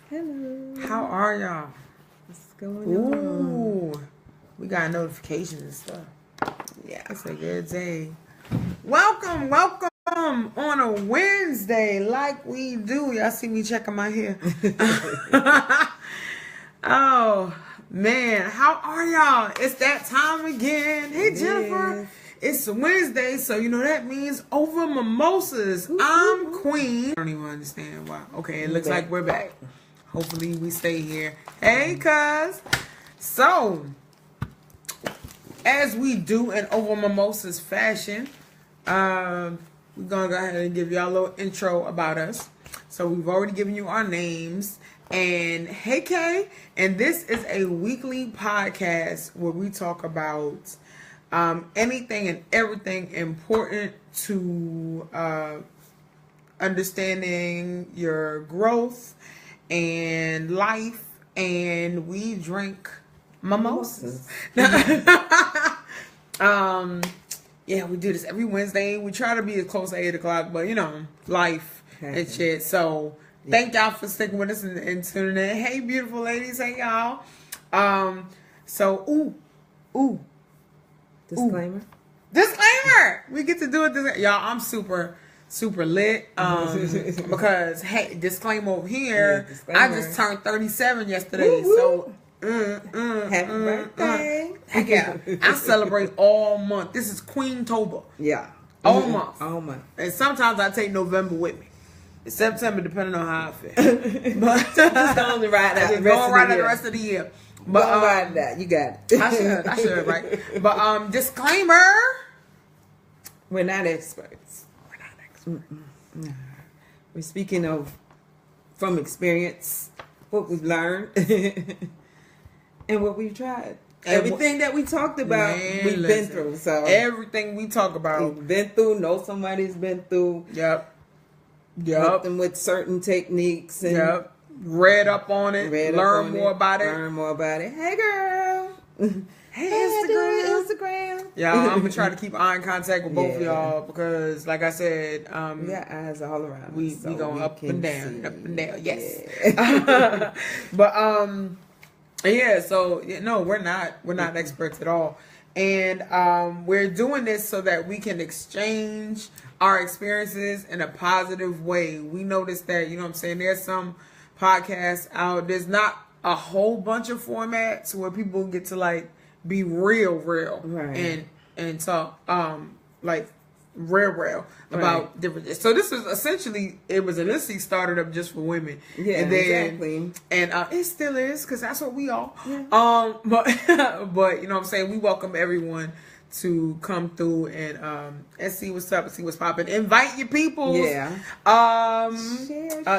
Hello. How are y'all? What's going on? Ooh, we got notifications and stuff. Yeah. It's a good day. Welcome on a Wednesday, like we do. Y'all see me checking my hair. Oh man, how are y'all? It's that time again. Hey Jennifer. Yes. It's Wednesday, so you know that means over mimosas. I'm Queen. I don't even understand why. Okay, it looks like we're back. Hopefully we stay here. Hey, cuz. So, as we do in over mimosas fashion, we're gonna go ahead and give y'all a little intro about us. So we've already given you our names. And hey, Kay, and this is a weekly podcast where we talk about anything and everything important to understanding your growth and life, and we drink mimosas. Yeah, we do this every Wednesday. We try to be as close to 8 o'clock, but you know, life and shit. So thank y'all for sticking with us and tuning in. Hey, beautiful ladies. Hey, y'all. Disclaimer. We get to do it. Y'all, I'm super lit. Because, hey, disclaimer over here. Yeah, disclaimer. I just turned 37 yesterday. Woo-hoo. So, happy birthday. Heck yeah. I celebrate all month. This is Queen-tober. Yeah. All month. All month. And sometimes I take November with me. It's September, depending on how I feel. But just only ride out the rest of the year. But ride that. You got it. I should, right? But disclaimer. We're not experts. No. We're speaking of from experience, what we've learned, and what we've tried. Everything that we talked about, we've been through. So everything we talk about, we've been through. Know somebody's been through. Yep. Help them with certain techniques. And read up on it. Learn more about it. Hey, girl. Hey, Instagram. Yeah, I'm gonna try to keep eye contact with both of y'all because, like I said, we got eyes all around. We going up and down, Yes. Yeah. But yeah. So no, we're not experts at all, and we're doing this so that we can exchange our experiences in a positive way. We noticed that, you know what I'm saying, there's some podcasts out. There's not a whole bunch of formats where people get to like be real right. and talk like real about different. So this was essentially, it was initially started up just for women. Yeah, and then, exactly. And it still is, because that's what we are. Yeah. But you know what I'm saying, we welcome everyone to come through and see what's up and see what's popping. Invite your people. Yeah.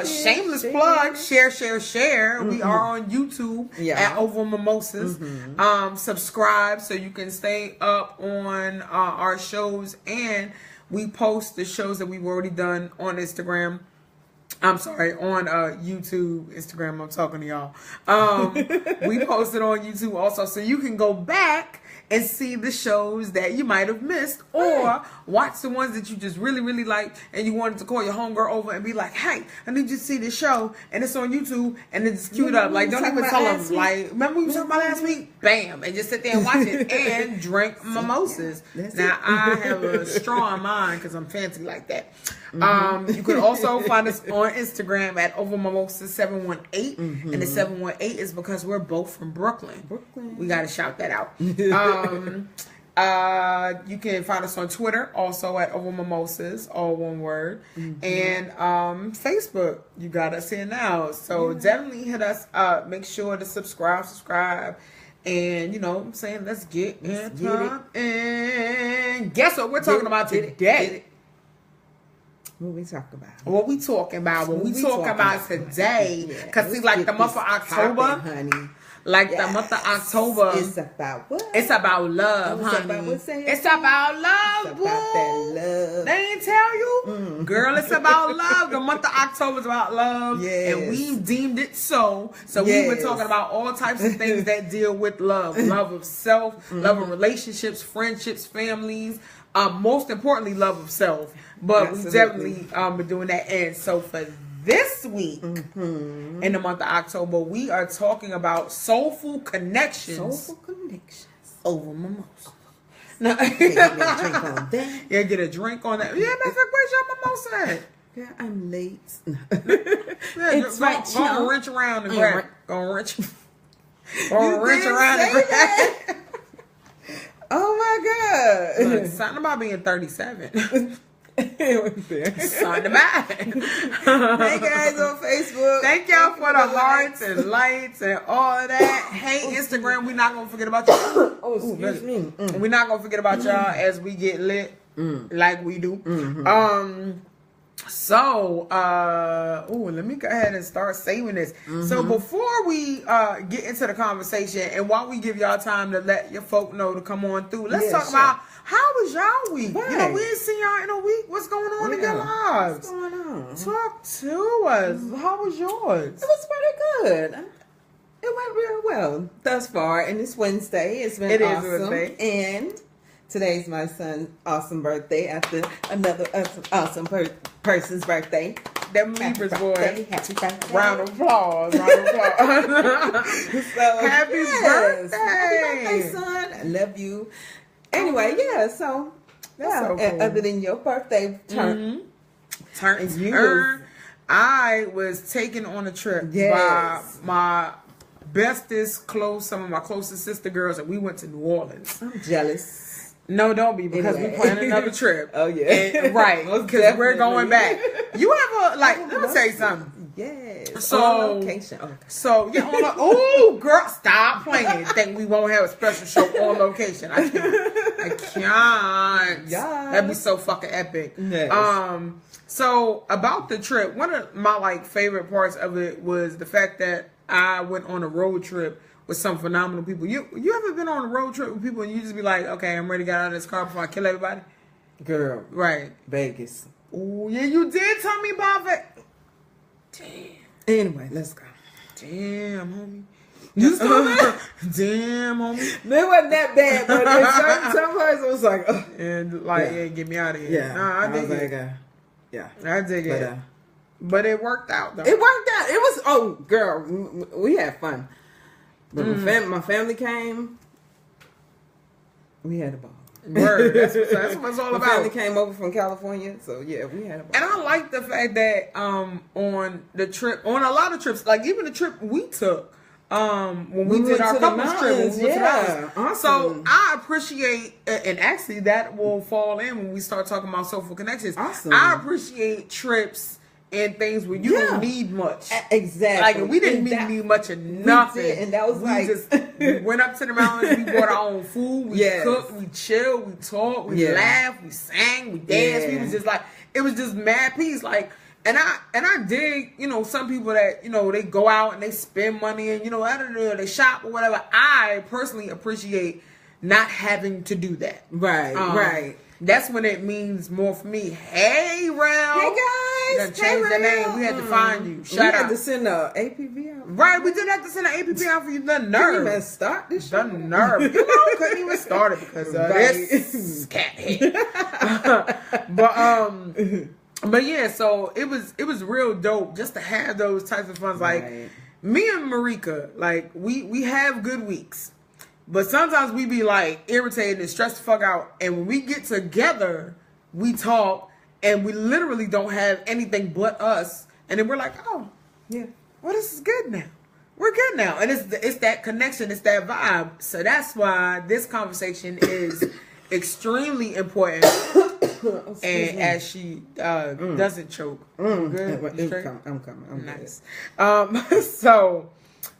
Shameless plug. Share. Mm-hmm. We are on YouTube at Over Mimosas. Mm-hmm. Subscribe so you can stay up on our shows, and we post the shows that we've already done on Instagram. I'm sorry, on YouTube, Instagram. I'm talking to y'all. We posted on YouTube also, so you can go back and see the shows that you might have missed, or watch the ones that you just really, really liked, and you wanted to call your homegirl over and be like, hey, I need you to see this show, and it's on YouTube, and it's queued up. Like, don't even tell them, like, remember we were talking about last week? Bam! And just sit there and watch it and drink mimosas. Now, I have a straw in mine because I'm fancy like that. Mm-hmm. You can also find us on Instagram at overmimosas718, and the 718 is because we're both from Brooklyn. We got to shout that out. You can find us on Twitter also at overmimosas, all one word, and Facebook. You got us here now, so definitely hit us up. Make sure to subscribe. And, you know what I'm saying, let's get into it. And guess what we're talking about today? What we talking about? What we talking about today? Because see, like the month of October, honey. Like the month of October, it's about what? It's about love, honey. It's about love, it's about that love. They ain't tell you, girl. It's about love. The month of October is about love, and we deemed it so. So we were talking about all types of things that deal with love, love of self, love of relationships, friendships, families. Most importantly, love of self. But we definitely been doing that, and so for this week, in the month of October, we are talking about soulful connections. Soulful connections. Over mimosa. No, get a drink on that. Yeah, get a drink on that. Yeah, matter of fact, where's your mimosa at? Yeah, I'm late. Yeah, It's right, go and wrench around and grab it. Go and wrench. Go and wrench around and grab it. Oh my God. Look, something about being 37. Something Something about it. Hey guys on Facebook. Thank y'all for the hearts and lights and all of that. Hey Instagram, we're not gonna forget about y'all. Oh, excuse me. We're not gonna forget about y'all as we get lit like we do. Let me go ahead and start saving this. So before we get into the conversation, and while we give y'all time to let your folk know to come on through, let's talk about how was y'all week? Right. You know, we ain't seen y'all in a week. What's going on in your lives? What's going on? Talk to us. How was yours? It was pretty good. It went real well thus far, and it's Wednesday. It's been awesome. And today's my son's awesome birthday after another awesome person's birthday. That Libras boy. Happy birthday. Round of applause. Round of applause. So, Happy birthday. Happy birthday, son. I love you. Anyway, so so cool. And other than your birthday turn, I was taken on a trip by my some of my closest sister girls, and we went to New Orleans. I'm jealous. No, don't be, because we planning another trip. Oh yeah, and, right? Because we're going back. You have let me tell you something. Yes. So, on location. Okay. So yeah, oh girl, stop playing. Think we won't have a special show on location? I can't. Yes. That'd be so fucking epic. Yes. So about the trip, one of my favorite parts of it was the fact that I went on a road trip with some phenomenal people. You ever been on a road trip with people and you just be like, okay, I'm ready to get out of this car before I kill everybody? Girl, right? Vegas. Oh yeah, you did tell me about that. Damn. Anyway, let's go. Damn, homie. You still there? Damn, homie. It wasn't that bad, but in some parts it was like, and get me out of here. Yeah, nah, I dig it. I dig it. But it worked out though. It worked out. It was girl, we had fun. But my family came. We had a ball. Word. That's what it's all about. My family came over from California, so yeah, we had a ball. And I like the fact that on the trip, on a lot of trips, like even the trip we took, when we did our couples trip, awesome. So I appreciate, and actually that will fall in when we start talking about soulful connections. Awesome. I appreciate trips and things where you don't need much. Exactly. Like we didn't need much of nothing. And that was we went up to the mountains, we bought our own food, we cooked, we chilled, we talked, we laughed, we sang, we danced. We was just like, it was just mad peace. Like, and I dig, some people that, they go out and they spend money and, they shop or whatever. I personally appreciate not having to do that. Right, right. That's when it means more for me. Hey, Rel. Hey, guys. Change the name. We had to find you. Shout out. We had to send a APV out. Right, we did have to send an APV out for you. The nerve. Couldn't even start this show. The nerve. Couldn't even start it because of this cat head. But yeah, so it was real dope just to have those types of fun. Like me and Marika, like we have good weeks. But sometimes we be like irritated and stressed the fuck out. And when we get together, we talk and we literally don't have anything but us. And then we're like, oh, yeah, well, this is good now. We're good now. And it's that connection. It's that vibe. So that's why this conversation is extremely important. And as she doesn't choke. Good? I'm coming. I'm nice.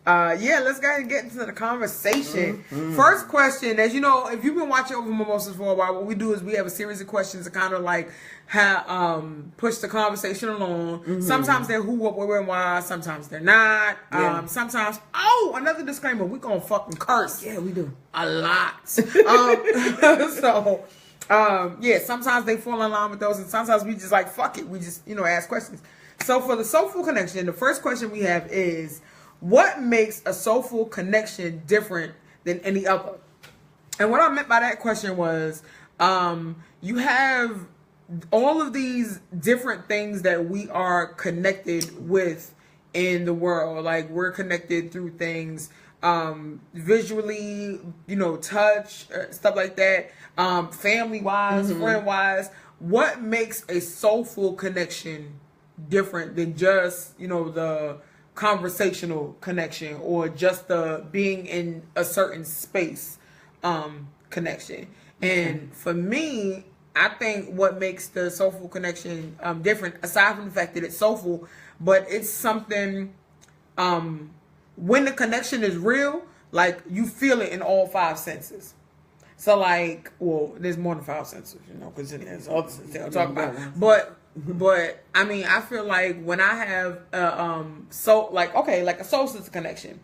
Let's go ahead and get into the conversation. First question, as you know, if you've been watching Over Mimosas for a while, what we do is we have a series of questions to kind of like push the conversation along. Sometimes they're who, what, where, and why. Sometimes they're not. Sometimes, another disclaimer, we gonna fucking curse. Yeah, we do. A lot. Sometimes they fall in line with those, and sometimes we just like, fuck it. We just, ask questions. So for the Soulful Connection, the first question we have is, what makes a soulful connection different than any other? And what I meant by that question was, you have all of these different things that we are connected with in the world, like we're connected through things visually, touch, stuff like that, family wise, friend wise. What makes a soulful connection different than just the conversational connection or just the being in a certain space connection? And for me, I think what makes the soulful connection different, aside from the fact that it's soulful, but it's something when the connection is real, like you feel it in all five senses. So like, well, there's more than five senses, because there's other senses I'm talking about. But I mean, I feel like when I have a soul sister connection,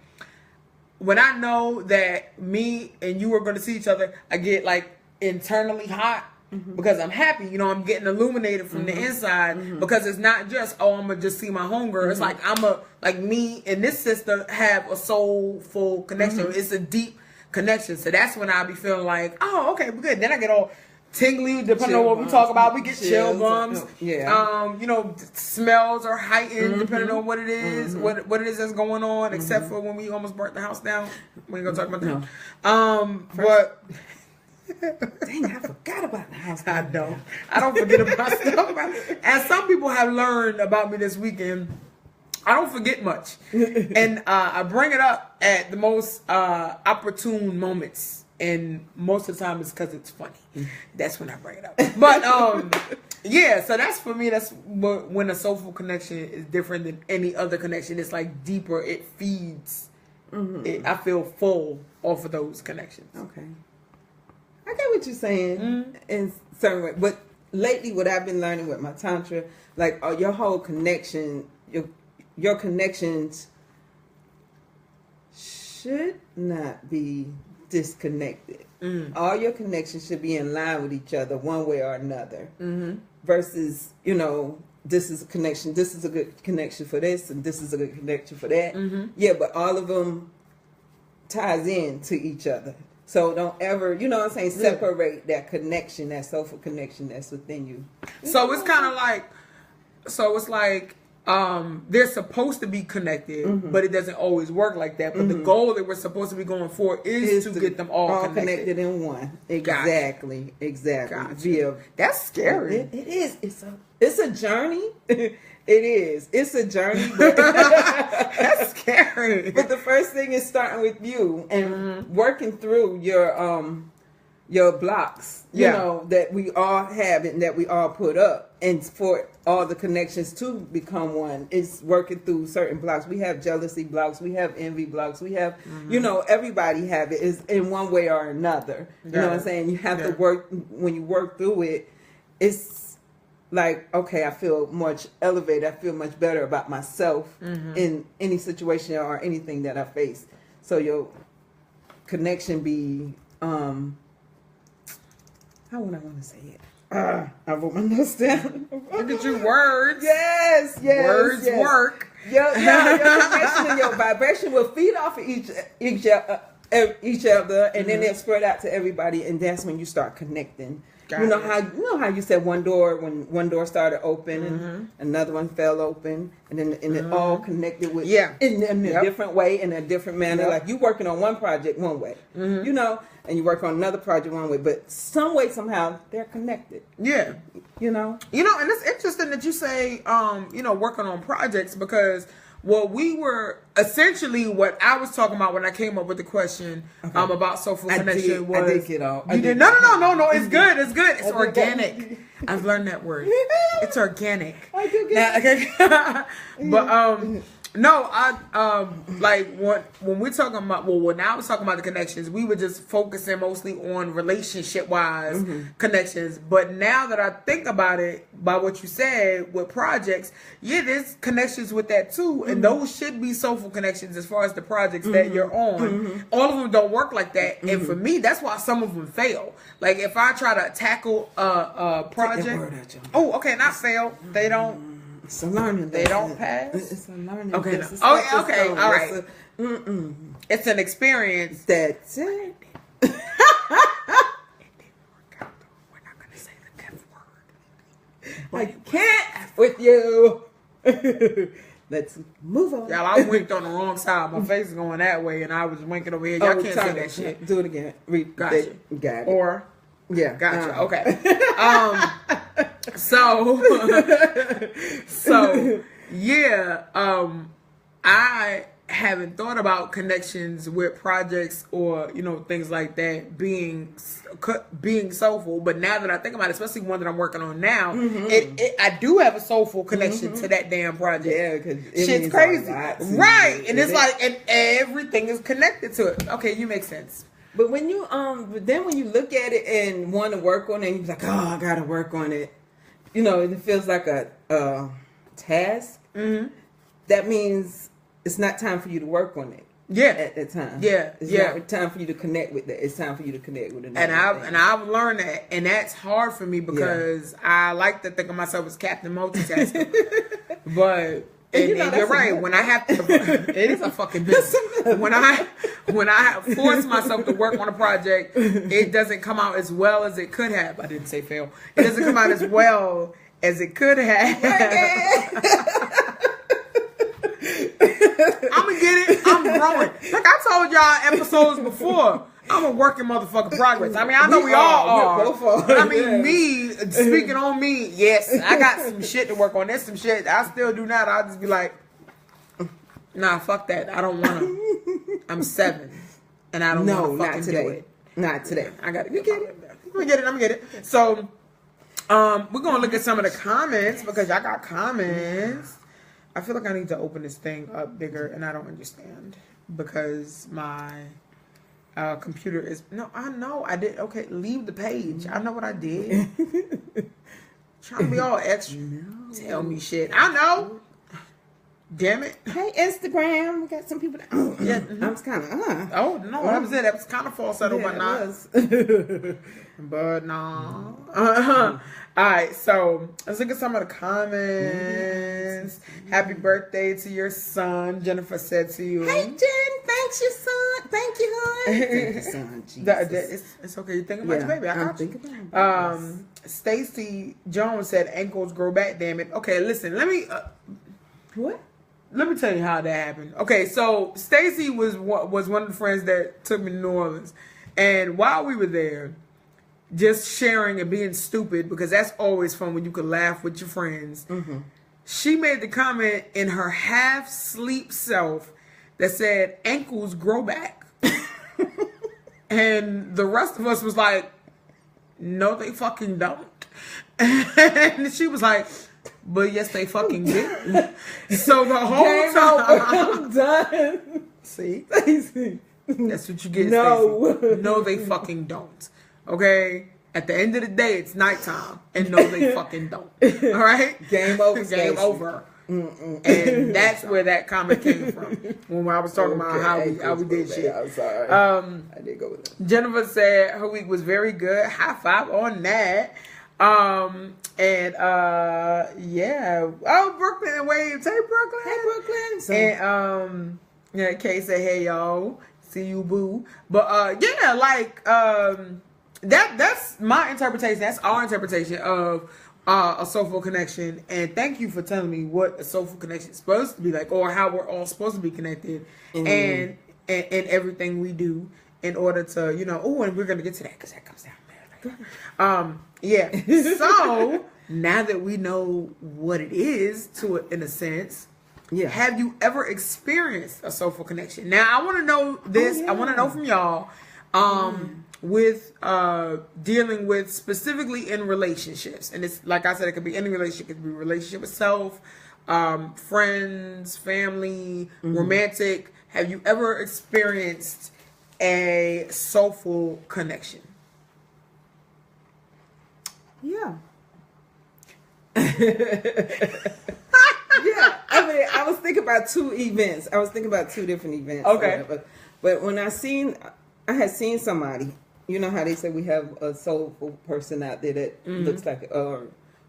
when I know that me and you are going to see each other, I get like internally hot because I'm happy. I'm getting illuminated from the inside because it's not just, I'm gonna just see my homegirl. It's like me and this sister have a soulful connection. It's a deep connection. So that's when I be feeling like, oh, okay, we're good. Then I get all tingly, depending on what we talk about. We get chill bumps. Yeah. Smells are heightened depending on what it is, what it is that's going on. Except for when we almost burnt the house down. We ain't gonna talk about that. But dang, I forgot about the house. I don't forget about stuff. As some people have learned about me this weekend, I don't forget much, and I bring it up at the most opportune moments. And most of the time it's because it's funny. That's when I bring it up. But yeah, so that's for me. That's when a soulful connection is different than any other connection. It's like deeper. It feeds. I feel full off of those connections. Okay, I get what you're saying in certain way. But lately, what I've been learning with my tantra, like your whole connection, your connections should not be disconnected. All your connections should be in line with each other one way or another. Versus, this is a connection, this is a good connection for this, and this is a good connection for that. Yeah, but all of them ties in to each other. So don't ever, separate that connection, that soulful connection that's within you. So it's kind of like, they're supposed to be connected, but it doesn't always work like that. But the goal that we're supposed to be going for is to get them all connected in one. Exactly. Gotcha. Exactly. That's scary. It is. It's a journey. It is. It's a journey. But that's scary. But the first thing is starting with you and working through your blocks, that we all have and that we all put up. And for all the connections to become one, it's working through certain blocks. We have jealousy blocks. We have envy blocks. We have, everybody have it is in one way or another. You know what I'm saying? You have to work, when you work through it, it's like, okay, I feel much elevated. I feel much better about myself in any situation or anything that I face. So your connection be, how would I want to say it? I wrote my notes down. Look at you, words. Yes. Words work. Your connection and your vibration will feed off of each other, and then they'll spread out to everybody, and that's when you start connecting. You know how you said when one door started open and another one fell open, and then it all connected with in a different way, in a different manner. Like you working on one project one way, and you work on another project one way, but some way somehow they're connected. Yeah, and it's interesting that you say working on projects, because what I was talking about when I came up with the question about soulful connection was... I did get all... No, it's good. It's good. It's organic. I've learned that word. It's organic. I do get it. But, no, when we're talking about, when I was talking about the connections, we were just focusing mostly on relationship-wise connections. But now that I think about it, by what you said with projects, there's connections with that too. And those should be soulful connections as far as the projects that you're on. All of them don't work like that. And for me, that's why some of them fail. Like if I try to tackle a project, not fail. They don't. It's a learning. They don't pass. It's a learning. Okay. Okay. All right. It's an experience. That's it. It didn't work out though. We're not gonna say the F word. I can't with you. Let's move on. Y'all, I winked on the wrong side. My face is going that way, and I was winking over here. Y'all can't say that shit. Do it again. Gotcha. Got it. Or, yeah, gotcha. Okay. So yeah. I haven't thought about connections with projects or things like that being soulful, but now that I think about it, especially one that I'm working on now, I do have a soulful connection to that damn project. Yeah, because shit's crazy, right? And it's like, and everything is connected to it. Okay, you make sense. But when you but then when you look at it and want to work on it, and you're like, oh, I gotta work on it. It feels like a task. Mm-hmm. That means it's not time for you to work on it. Yeah, at that time. Yeah, it's not time for you to connect with that. It's time for you to connect with it. And I've learned that, and that's hard for me because I like to think of myself as Captain Multitasker. But you're right. When I have to, it is a fucking business. When I force myself to work on a project, it doesn't come out as well as it could have. I didn't say fail. It doesn't come out as well as it could have. I'm gonna get it. I'm growing. Like I told y'all episodes before, I'm a working motherfucking progress. I mean, I know we all are. I mean, me, speaking on me, yes, I got some shit to work on. There's some shit I still do not. I'll just be like, nah, fuck that. I don't want to. I'm 7, and I don't want to fucking do it. Not today. I got to get it. I'm gonna get it. So, we're gonna look at some of the comments because y'all got comments. I feel like I need to open this thing up bigger, and I don't understand because my computer is... No, I know. I did... Okay, leave the page. I know what I did. Trying to be all extra. No. Tell me shit. I know. Damn it. Hey, Instagram. We got some people that... Yeah. I was kind of... Oh, no. That was it. That was kind of falsetto, but not. But no. All right, so let's look at some of the comments. Happy birthday to your son, Jennifer said to you. Hey, Jen, thanks your son. Thank you, hon. Thank you, son. Jesus. It's okay. You're thinking about your baby. I got you. Stacy Jones said ankles grow back. Damn it. Okay, listen. Let me. What? Let me tell you how that happened. Okay, so Stacy was one of the friends that took me to New Orleans, and while we were there, just sharing and being stupid, because that's always fun when you can laugh with your friends. Mm-hmm. She made the comment in her half-sleep self that said, ankles grow back. And the rest of us was like, no, they fucking don't. And she was like, but yes, they fucking do. So the whole time... I'm done. See? That's what you get, No. Stacey. No, they fucking don't. Okay? At the end of the day, it's nighttime. And no, they fucking don't. All right? Game over. Game over. And that's where that comment came from. When I was talking about how we did shit. I'm sorry. I did go with that. Jennifer said her week was very good. High five on that. Yeah. Oh, Brooklyn and Waves. Hey, Brooklyn. Hey, Brooklyn. So, and yeah, Kay said, hey y'all. See you, boo. But yeah, like that's my interpretation. That's our interpretation of a soulful connection. And thank you for telling me what a soulful connection is supposed to be like, or how we're all supposed to be connected, and everything we do in order to, oh, and we're gonna get to that because that comes down there. Yeah. So now that we know what it is, in a sense. Yeah. Have you ever experienced a soulful connection? Now, I want to know this. I want to know from y'all with dealing with specifically in relationships. And it's like I said, it could be any relationship. It could be a relationship with self, friends, family, romantic. Have you ever experienced a soulful connection? Yeah. Yeah, I mean, I was thinking about 2 events. I was thinking about 2 different events. Okay. But when I had seen somebody, you know how they say we have a soulful person out there that looks like,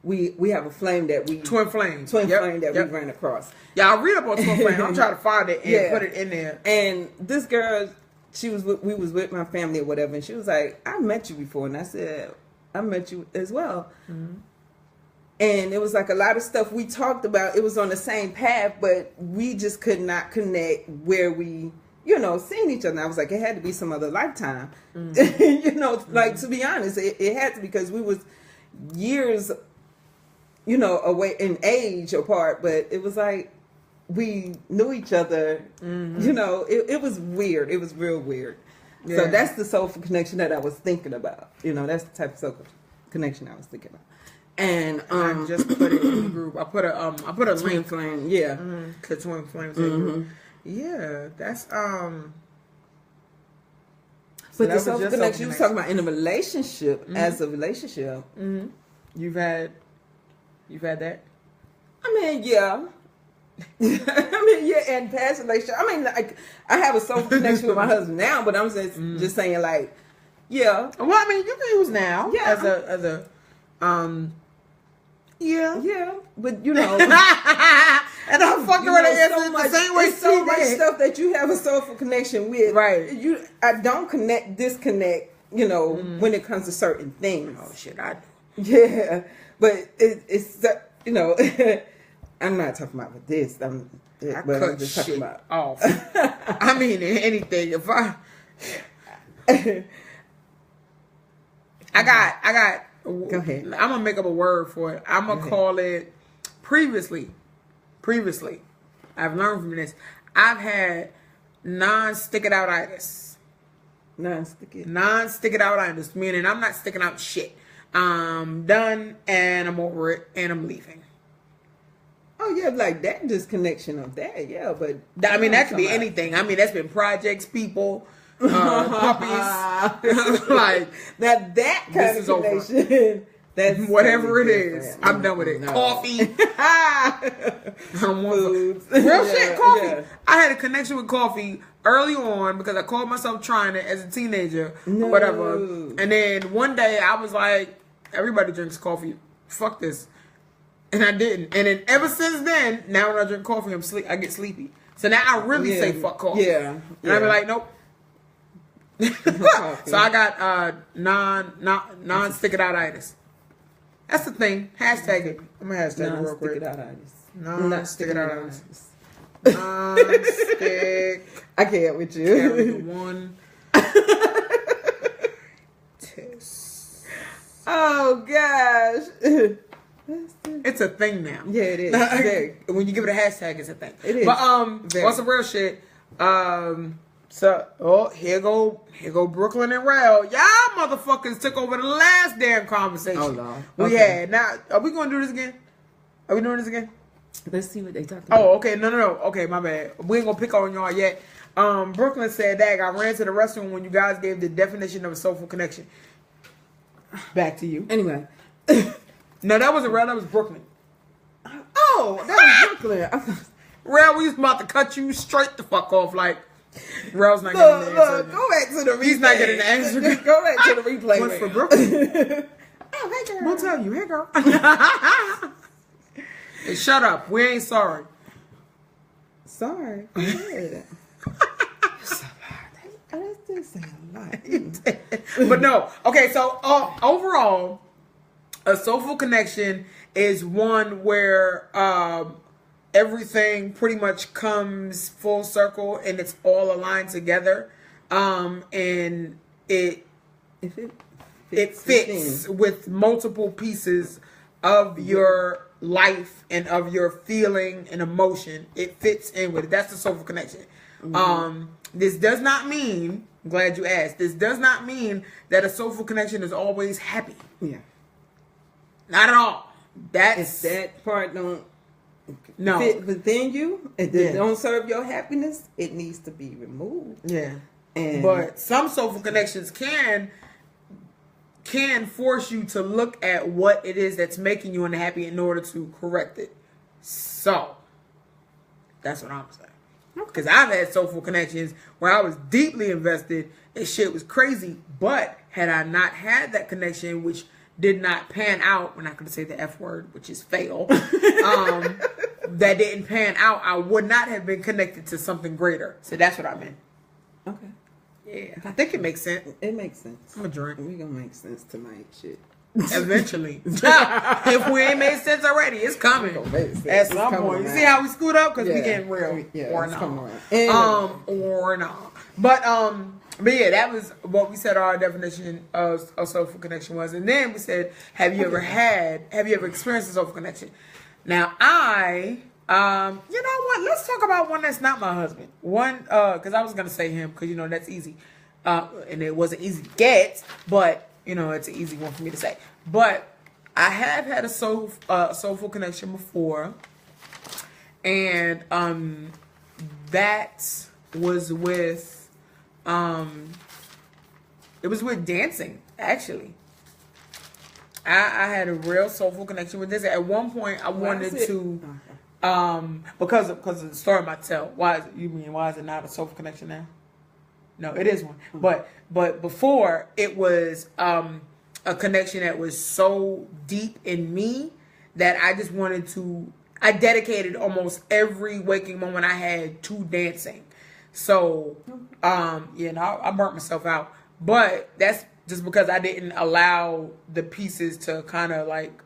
we have a flame that we... Twin flame that we ran across. Yeah, I read up on twin flame. I'm trying to find it and put it in there. And this girl, we was with my family or whatever, and she was like, I met you before. And I said, I met you as well. Mm-hmm. And it was like a lot of stuff we talked about. It was on the same path, but we just could not connect where we, seeing each other. And I was like, it had to be some other lifetime. Like, to be honest, it had to, because we was years, away in age apart. But it was like we knew each other. It was weird. It was real weird. Yeah. So that's the soulful connection that I was thinking about. That's the type of soulful connection I was thinking about. And I just put it in the group. I put a twin link. Flame, yeah. To Twin Flames in the group. Yeah, that's But the soulful connection you was talking about in a relationship, as a relationship. You've had that? I mean, yeah. And past relationship. I mean, like, I have a soulful connection with my husband now, but I'm just saying, like, yeah. Well, I mean, you can use now as a yeah, but and I'm fucking ready to answer the same way. So much stuff that you have a soulful connection with, right? I don't disconnect. When it comes to certain things. Oh shit, I do. Yeah, but it's I'm not talking about with this. I'm just talking about off. I mean, anything. If I got. Go ahead. I'm gonna make up a word for it. I'm gonna call it previously. I've learned from this. I've had non-stick-it-out-itis. Non-stick-it-out-itis, meaning I'm not sticking out shit. I'm done and I'm over it and I'm leaving. Oh yeah, like that disconnection of that, yeah. But I mean, that could be anything. I mean, that's been projects, people. Puppies, like that kind of connection. That's whatever it is. I'm done with it. No. Coffee. Foods. Real shit, coffee. Yeah. I had a connection with coffee early on because I called myself trying it as a teenager or whatever. And then one day I was like, everybody drinks coffee. Fuck this. And I didn't. And then ever since then, now when I drink coffee, I get sleepy. So now I really say fuck coffee. Yeah. And I be like, nope. So I got non-stick-it-out-itis. That's the thing. Hashtag it. I'm gonna hashtag it real quick. Non-stick-it-out-itis. Non-stick. I can't with you. Carry the one. Oh gosh. It's a thing now. Yeah, it is. When you give it a hashtag, it's a thing. It is. But what's some real shit? So here go Brooklyn and Rail. Y'all motherfuckers took over the last damn conversation we had. Now, are we gonna do this again? Are we doing this again? Let's see what they talked about. Oh, okay. No. Okay, my bad. We ain't gonna pick on y'all yet. Brooklyn said, "Dag, I ran to the restroom when you guys gave the definition of a soulful connection." Back to you. Anyway. No, that wasn't Rail. That was Brooklyn. Oh, that was Brooklyn. Rail, we was about to cut you straight the fuck off. Like, Rail's not getting the answer. Go back to the replay. He's not getting the answer. Go back to the replay. What's for Brooklyn? Oh, hey, girl. We'll tell you. Hey, girl. Hey, shut up. We ain't sorry. Sorry. Yeah. That's just saying a lot. But no. Okay, so overall, a soulful connection is one where everything pretty much comes full circle and it's all aligned together. And it fits with multiple pieces of your life and of your feeling and emotion. It fits in with it. That's the soulful connection. Mm-hmm. This does not mean, I'm glad you asked, this does not mean that a soulful connection is always happy. Yeah. Not at all. If that part don't fit within you, if it don't serve your happiness, it needs to be removed. Yeah. But some soulful connections can force you to look at what it is that's making you unhappy in order to correct it. So, that's what I'm saying. Because I've had soulful connections where I was deeply invested and shit was crazy. But had I not had that connection, which did not pan out, we're not going to say the F word, which is fail, that didn't pan out, I would not have been connected to something greater. So that's what I meant. Okay. Yeah, I think it makes sense. It makes sense. I'm a drink. We gonna make sense tonight, shit. Eventually. If we ain't made sense already, it's coming. At some point. You see how we scoot up? Because we getting real. Or not. Or not. But yeah, that was what we said our definition of soulful connection was. And then we said, have you ever experienced a soulful connection? Now, you know what? Let's talk about one that's not my husband. One, because I was going to say him, because, you know, that's easy. And it wasn't easy to get, but, you know, it's an easy one for me to say. But I have had a soulful connection before. And that was with, it was with dancing, actually. I had a real soulful connection with this. At one point, I wanted to, because of the story I might tell. Why is it not a soulful connection now? No, it is one. But before, it was a connection that was so deep in me that I just wanted to. I dedicated almost every waking moment I had to dancing. So, you know, I burnt myself out. But that's just because I didn't allow the pieces to kind of like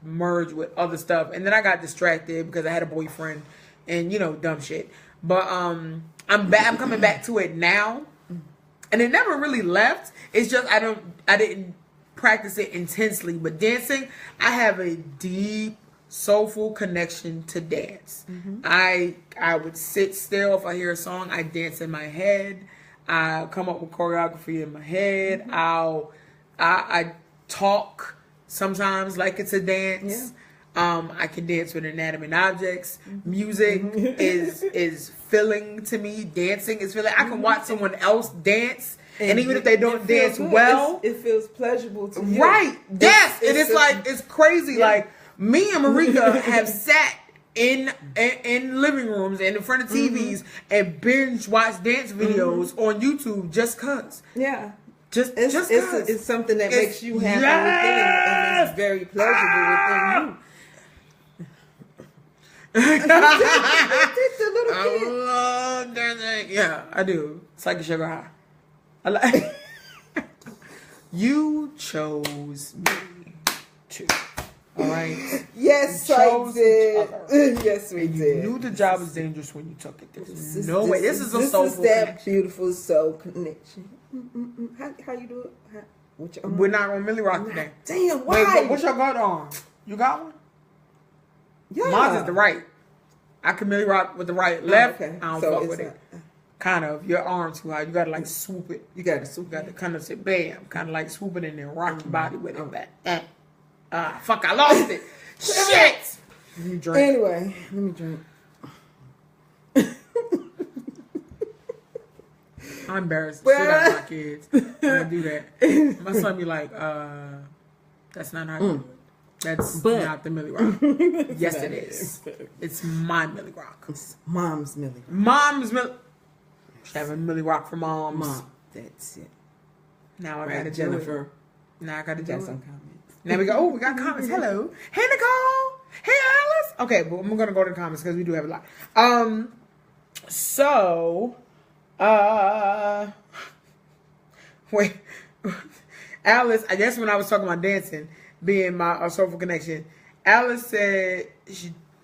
merge with other stuff. And then I got distracted because I had a boyfriend and, you know, dumb shit. But I'm coming back to it now. And it never really left. It's just I didn't practice it intensely. But dancing, I have a deep, soulful connection to dance. Mm-hmm. I would sit still if I hear a song. I dance in my head. I come up with choreography in my head. Mm-hmm. I talk sometimes like it's a dance. Yeah. I can dance with inanimate objects. Mm-hmm. Music is filling to me. Dancing is filling. I can watch someone else dance, and even if they don't dance well, it feels pleasurable to you. Right? Yes, and it's like it's crazy. Yeah. Like me and Marika have sat in living rooms and in front of TVs and binge watch dance videos on YouTube just cause. Yeah. It's something that makes you happy within, and it's very pleasurable within you. I love dancing. Yeah, I do. It's like a sugar high. I like. You chose me too. All right. Yes, I did. Yes, we did. You knew the job was dangerous when you took it. There's no way. This is a soulful that connection. Beautiful soul connection. How you do it? We're not on Millie Rock today. Damn, why? Wait, what's your gut on? You got one? Yeah. Mine's is the right. I can Millie Rock with the right. Left, okay. I don't fuck with it. Kind of. Your arm too high. You got to like swoop it. You got to swoop. You got to kind of say bam. Kind of like swoop it and then rock your body with it back. Fuck, I lost it. Shit! Let me drink. Anyway, let me drink. I'm embarrassed to shit out of my kids when I do that. My son be like, that's not how you do it. That's not the Millie Rock. Yes, it is. It's my Millie Rock. It's Mom's Millie Rock. Mom's Millie. Having Millie Rock for moms. Mom. That's it. Now I gotta Jennifer. do it. Now I gotta do Got it. some comments. Now we go. Oh, we got comments. Hello. Hey, Nicole. Hey, Alice. Okay, but I'm gonna go to the comments because we do have a lot. Wait. Alice, I guess when I was talking about dancing being my soulful connection, Alice said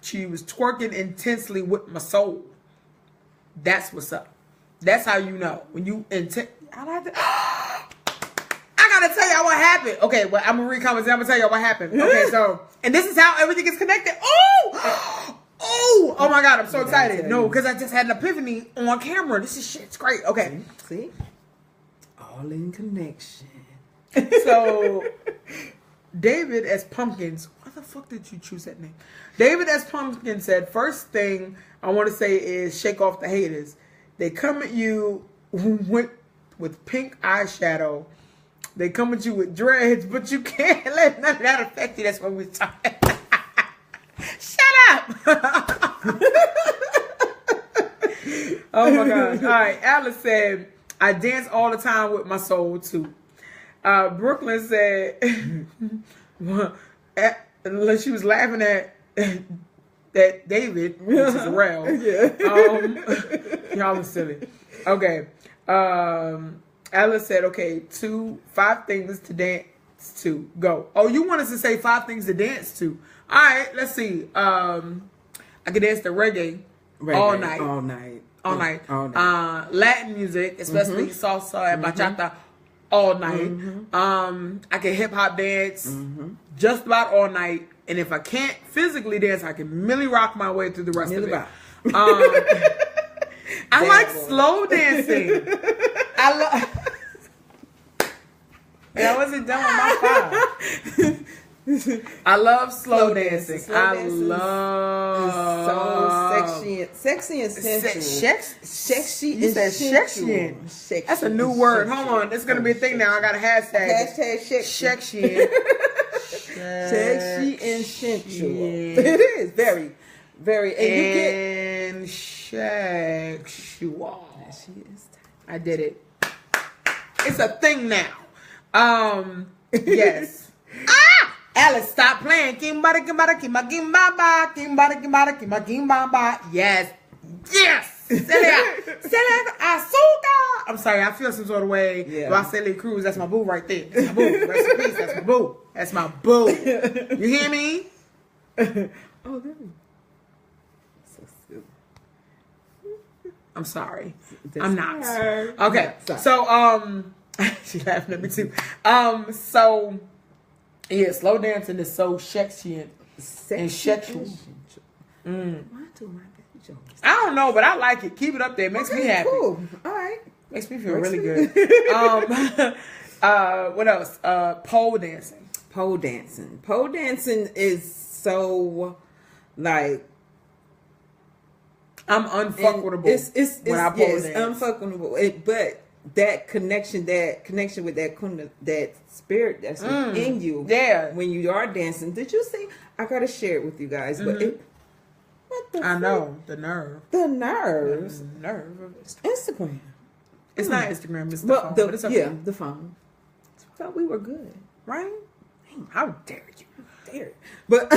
she was twerking intensely with my soul. That's what's up. That's how you know. When you I gotta tell y'all what happened. Okay, well, I'm gonna read comments and I'm gonna tell y'all what happened. Okay, so, and this is how everything is connected. Oh my God, I'm so excited. No, because I just had an epiphany on camera. This is shit's great. Okay. See? All in connection. So, David S. Pumpkins, why the fuck did you choose that name? David S. Pumpkins said, first thing I want to say is shake off the haters. They come at you with pink eyeshadow. They come at you with dreads, but you can't let none of that affect you. That's what we're talking. Shut up. Oh my gosh. All right. Alice said, I dance all the time with my soul too. Brooklyn said, she was laughing at David, which is Rel. Y'all are silly. Okay. Alice said, okay, 5 things to to. Go. Oh, you want us to say 5 things to dance to. All right, let's see. I can dance to reggae all night. All night. All night. All night. Latin music, especially salsa and bachata, all night. I can hip hop dance just about all night. And if I can't physically dance, I can milli rock my way through the rest of it. I like slow dancing. I wasn't done with my 5. I love slow dancing. I love sexy and sensual. Sexy and sensual. That's a new word. Hold on, it's gonna be a thing now. I got a hashtag. Sexy and sensual. It is very, very. And sexual. She is. I did it. It's a thing now. Yes. Alice, stop playing. Yes. Yes. I'm sorry, I feel some sort of way. Yeah. While Celia Cruz, that's my boo right there. That's my boo. Rest in peace. That's my boo. That's my boo. You hear me? Oh, really? So stupid. I'm sorry. That's I'm not. her. Okay. Yeah, so she laughing at me too. So yeah, slow dancing is so sexy and sexual. I don't know, but I like it. Keep it up there. It makes me happy. Cool. All right. Makes me feel really good. What else? Pole dancing. Pole dancing. Pole dancing is so like I'm unfuckable. It's when I pole dance. It's unfuckable. But that connection with that spirit that's in you. Yeah. When you are dancing, did you see? I gotta share it with you guys, but what the fuck? Know the nerve. The nerves. The nerve of Instagram. It's not Instagram. It's the phone. But it's okay. Yeah, the phone. I thought we were good, right? How dare you? But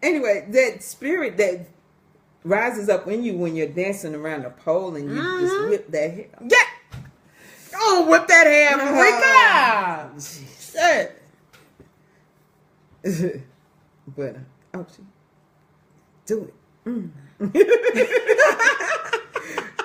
anyway, that spirit that rises up in you when you're dancing around the pole and you just whip that hair. Yeah. Oh, whip that hair, Shit. But do it.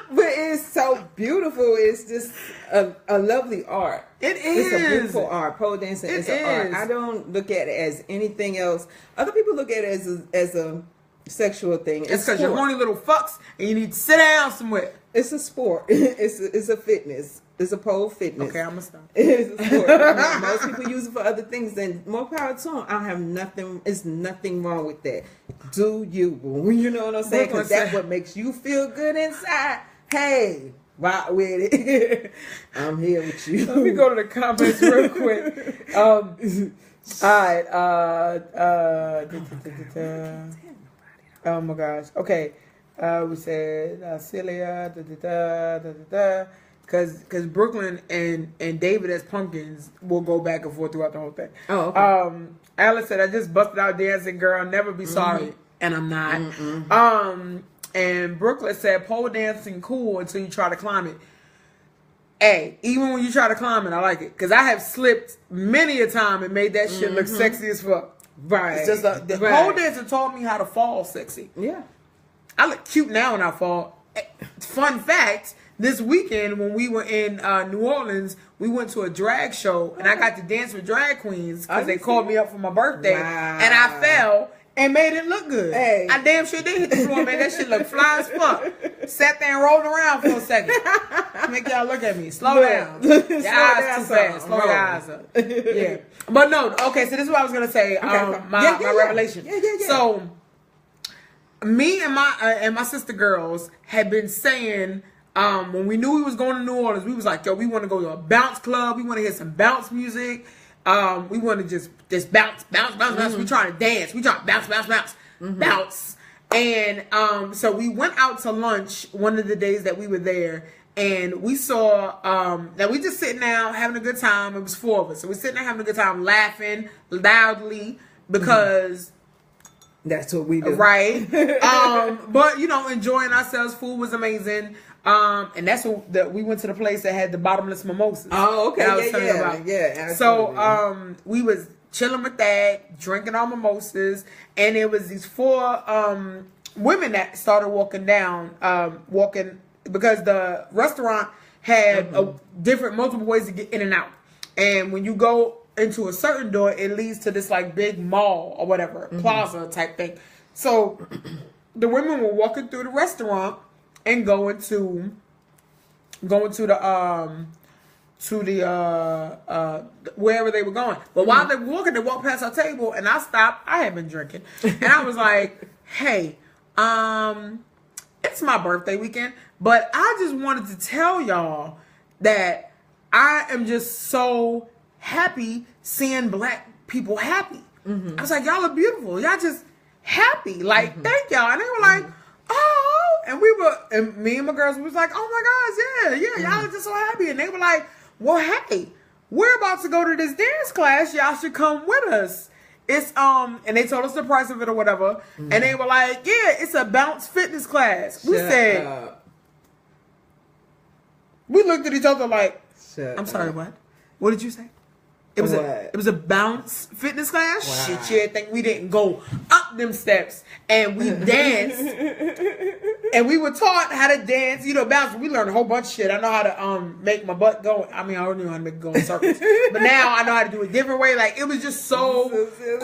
But it's so beautiful. It's just a lovely art. It is. It's a beautiful art. Pole dancing is an art. I don't look at it as anything else. Other people look at it as a sexual thing. It's because you're horny little fucks and you need to sit down somewhere. It's a sport. It's a fitness. It's a pole fitness. Okay, I'm gonna stop. It's a sport. Most people use it for other things, and more power to them. I don't have nothing. It's nothing wrong with that. Do you? You know what I'm saying? Because that's what makes you feel good inside. Hey, rock with it. I'm here with you. Let me go to the comments real quick. All right. Oh my gosh. Okay. We said Celia. Because Brooklyn and David as pumpkins will go back and forth throughout the whole thing. Oh, okay. Alice said, I just busted out dancing, girl. Never be sorry. And I'm not. And Brooklyn said, pole dancing cool until you try to climb it. Hey, even when you try to climb it, I like it. Because I have slipped many a time and made that shit look sexy as fuck. Right. It's just the pole dancer taught me how to fall sexy. Yeah. I look cute now when I fall. Fun fact, this weekend when we were in New Orleans, we went to a drag show and I got to dance with drag queens because they called me up for my birthday. Wow. And I fell and made it look good. Hey. I damn sure did hit the floor, man. That shit looked fly as fuck. Sat there and rolled around for a second. Make y'all look at me. Slow down. Your eyes too fast. Slow your eyes up. Yeah. But no, okay, so this is what I was going to say. My revelation. Yeah. So, me and my sister girls had been saying, when we knew we was going to New Orleans, we was like, yo, we want to go to a bounce club. We want to hear some bounce music. We want to just bounce. We trying to dance. We trying to bounce. And so we went out to lunch one of the days that we were there, and we saw that we just sitting down having a good time. It was 4 of us, so we're sitting there having a good time, laughing loudly because that's what we do, right? But you know, enjoying ourselves. Food was amazing. And that's what we went to the place that had the bottomless mimosas. Oh, okay. That I was telling you about. Yeah. So we was chilling with that, drinking our mimosas, and it was these 4 women that started walking because the restaurant had multiple ways to get in and out. And when you go into a certain door, it leads to this like big mall or whatever, plaza type thing. So the women were walking through the restaurant and going to the wherever they were going. But while they were walking, they walked past our table, and I stopped. I had been drinking, and I was like, "Hey, it's my birthday weekend, but I just wanted to tell y'all that I am just so happy seeing black people happy." I was like, "Y'all are beautiful. Y'all just happy. Like, thank y'all." And they were like, "Oh," and me and my girls was like, "Oh my gosh, yeah, y'all are just so happy." And they were like, "Well, hey, we're about to go to this dance class. Y'all should come with us. It's and they told us the price of it or whatever." And they were like, "Yeah, it's a bounce fitness class." We said, we looked at each other like, I'm sorry, what? What did you say? It was a bounce fitness class. Wow. Shit, yeah, think we didn't go up them steps, and we danced, and we were taught how to dance. You know, bounce. We learned a whole bunch of shit. I know how to make my butt go. I mean, I already knew how to make it go in circles, but now I know how to do it a different way. Like, it was just so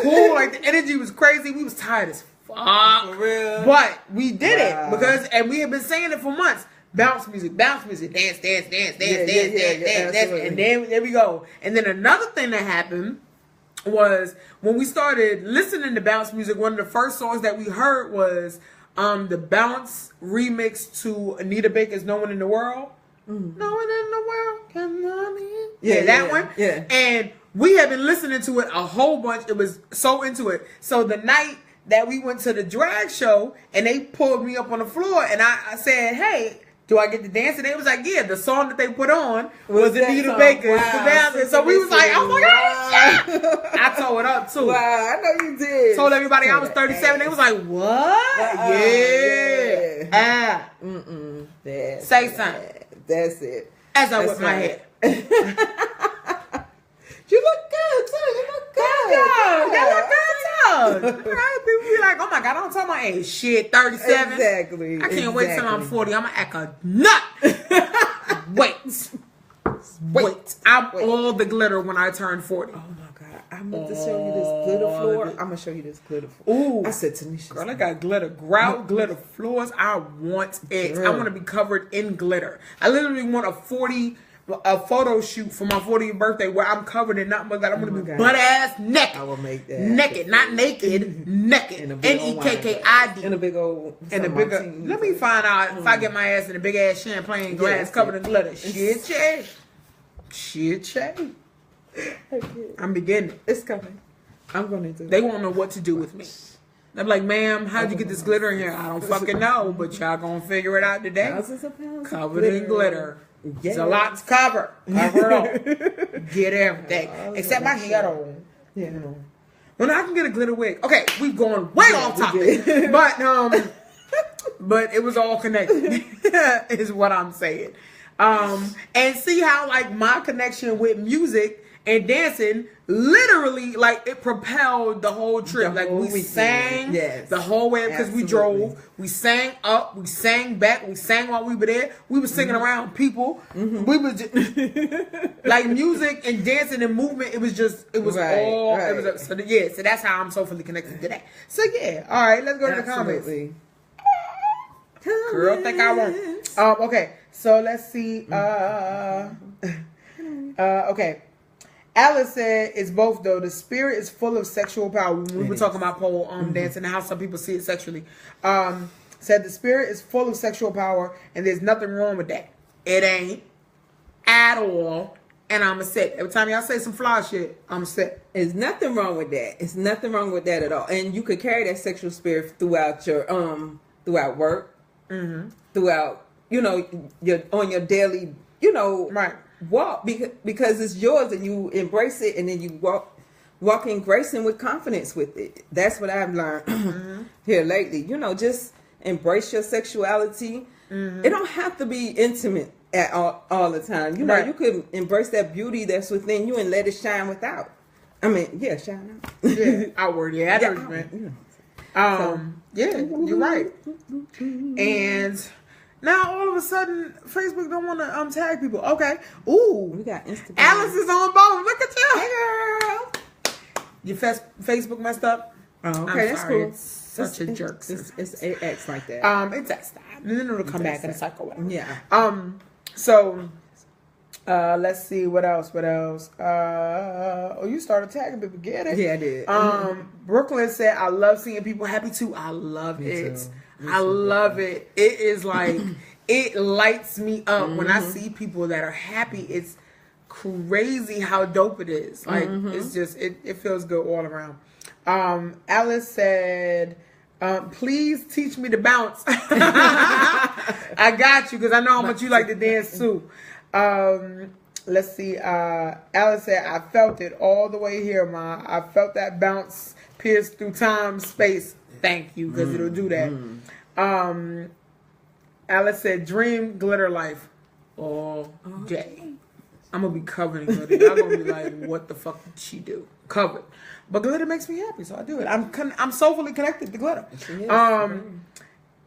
cool. Like, the energy was crazy. We was tired as fuck, for real. But we did it and we had been saying it for months. Bounce music, dance, dance, and then there we go. And then another thing that happened was when we started listening to bounce music, one of the first songs that we heard was the bounce remix to Anita Baker's "No One in the World." No one in the world can love me. Yeah, that one. Yeah. And we had been listening to it a whole bunch. It was so into it. So the night that we went to the drag show and they pulled me up on the floor and I said, "Hey, do I get to dance?" And they was like, "Yeah." The song that they put on was Anita Baker's "The Bounce." So we was like, "Oh my God, shit!" I tore it up too. Wow, I know you did. Told everybody I was 37. They was like, "What?" Yeah. Say something. That's it. As I whip my head. You look good too. You look good. You look good too. People be like, "Oh my God, I don't tell my age." Shit, 37. Exactly. I can't wait till I'm 40. I'm gonna act a nut. Wait. I'm all the glitter when I turn 40. Oh my God. I'm going to show you this glitter floor. I'm going to show you this glitter floor. Ooh. I said, Tanisha. Girl, I got glitter grout, glitter floors. I want it. Girl. I want to be covered in glitter. I literally want a photo shoot for my 40th birthday where I'm covered in nothing but that. I'm going to be butt ass naked. I will make that. Naked, not naked, naked. NEKKID. In a big old. Let me find out if I get my ass in a big ass champagne glass covered in glitter. Shit. I'm beginning. It's coming. I'm going to do it. They won't know what to do with me. They're like, "Ma'am, how'd you get this glitter in here?" I don't fucking know, but y'all gonna figure it out today. Thousands of pounds covered in glitter. Yeah. It's a lot to cover. Cover it all. Get everything. Except my shadow. Yeah. Well, I can get a glitter wig. Okay, we've gone way off topic. But it was all connected, is what I'm saying. And see how, like, my connection with music and dancing literally, like, it propelled the whole trip. Like, we sang the whole way because we drove. We sang up, we sang back, we sang while we were there. We were singing around people. We was just, like, music and dancing and movement. It was all. It was so that's how I'm so fully connected to that. So yeah, all right, let's go to the comments. Girl, think I won't. Okay, so let's see. Okay. Alice said it's both though. The spirit is full of sexual power. We were talking about pole dancing and how some people see it sexually. Said the spirit is full of sexual power and there's nothing wrong with that. It ain't at all. And I'm a set. Every time y'all say some fly shit, I'm a set. There's nothing wrong with that. It's nothing wrong with that at all. And you could carry that sexual spirit throughout your throughout work, throughout on your daily right. walk because it's yours and you embrace it and then you walk in grace and with confidence with it. That's what I've learned here lately. Just embrace your sexuality It don't have to be intimate at all the time. You know, you could embrace that beauty that's within you and let it shine without. I mean, yeah, shine out. Yeah, outward. Yeah, you're right. And now all of a sudden, Facebook don't want to tag people. Okay. Ooh, we got Instagram. Alice is on board. Look at you. Hey, girl. Your Facebook messed up. Oh, okay, that's cool. It's such a jerk. It acts like that. It's that style. And then it'll come back in a cycle. Yeah. So, let's see what else. You started tagging people. Get it? Yeah, I did. Brooklyn said, "I love seeing people happy too. I love it. I love it. It is like it lights me up when I see people that are happy. It's crazy how dope it is. Like it's just it feels good all around." Alice said, "Please teach me to bounce." I got you because I know how much you like to dance too. Let's see. Alice said, "I felt it all the way here, Ma. I felt that bounce pierce through time, space. Thank you, because it'll do that." Alice said, "Dream glitter life all day." I'm gonna be covered in glitter. Y'all gonna be like, "What the fuck did she do?" Covered, but glitter makes me happy, so I do it. I'm soulfully connected to glitter.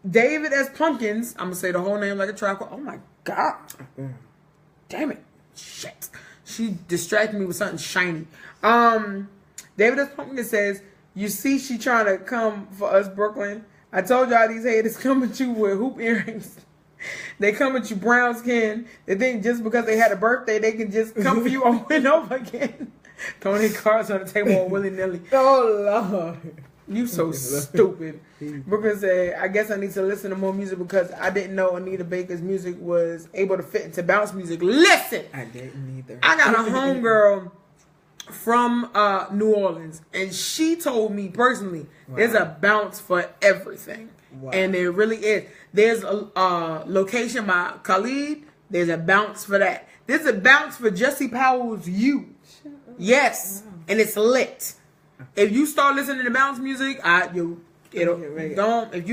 David S. Pumpkins. I'm gonna say the whole name like a track. Oh my god. Damn it. Shit. She distracted me with something shiny. David S. Pumpkins says, "You see she trying to come for us, Brooklyn. I told y'all these haters come at you with hoop earrings. They come at you brown skin. They think just because they had a birthday, they can just come for you over and over again. Throwing their cards on the table all willy-nilly." Oh, Lord. You so stupid. Brooklyn said, "I guess I need to listen to more music because I didn't know Anita Baker's music was able to fit into bounce music." Listen! I didn't either. I got a homegirl from New Orleans, and she told me personally, there's a bounce for everything. Wow. And there really is. There's a location by Khalid. There's a bounce for that. There's a bounce for Jesse Powell's "You." Yes. Wow. And it's lit. If you start listening to bounce music, if you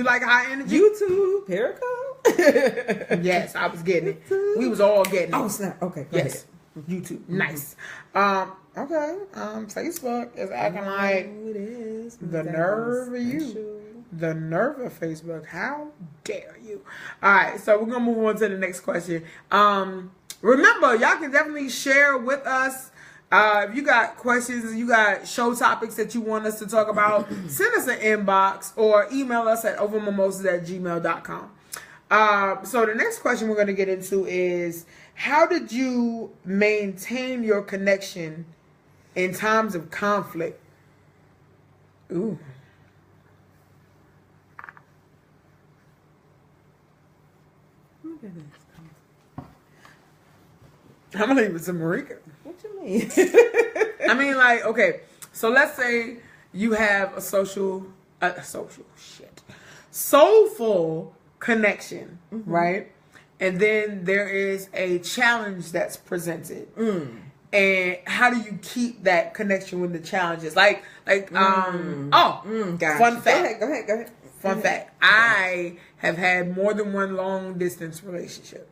like high energy, YouTube, here it comes. Yes, I was getting it. We was all getting it. Oh snap! Okay, yes, YouTube, nice. Okay, Facebook is acting like it is. The nerve of you, the nerve of Facebook. How dare you? All right, so we're gonna move on to the next question. Remember, y'all can definitely share with us. If you got questions, you got show topics that you want us to talk about, send us an inbox or email us at overmimosas@gmail.com. So the next question we're going to get into is, how did you maintain your connection in times of conflict? Ooh. I'm going to leave it to Marika. What you mean? I mean, like, okay, so let's say you have a soulful connection, right? And then there is a challenge that's presented. And how do you keep that connection when the challenges? Fun fact. Go ahead. Fun fact. I have had more than one long distance relationship.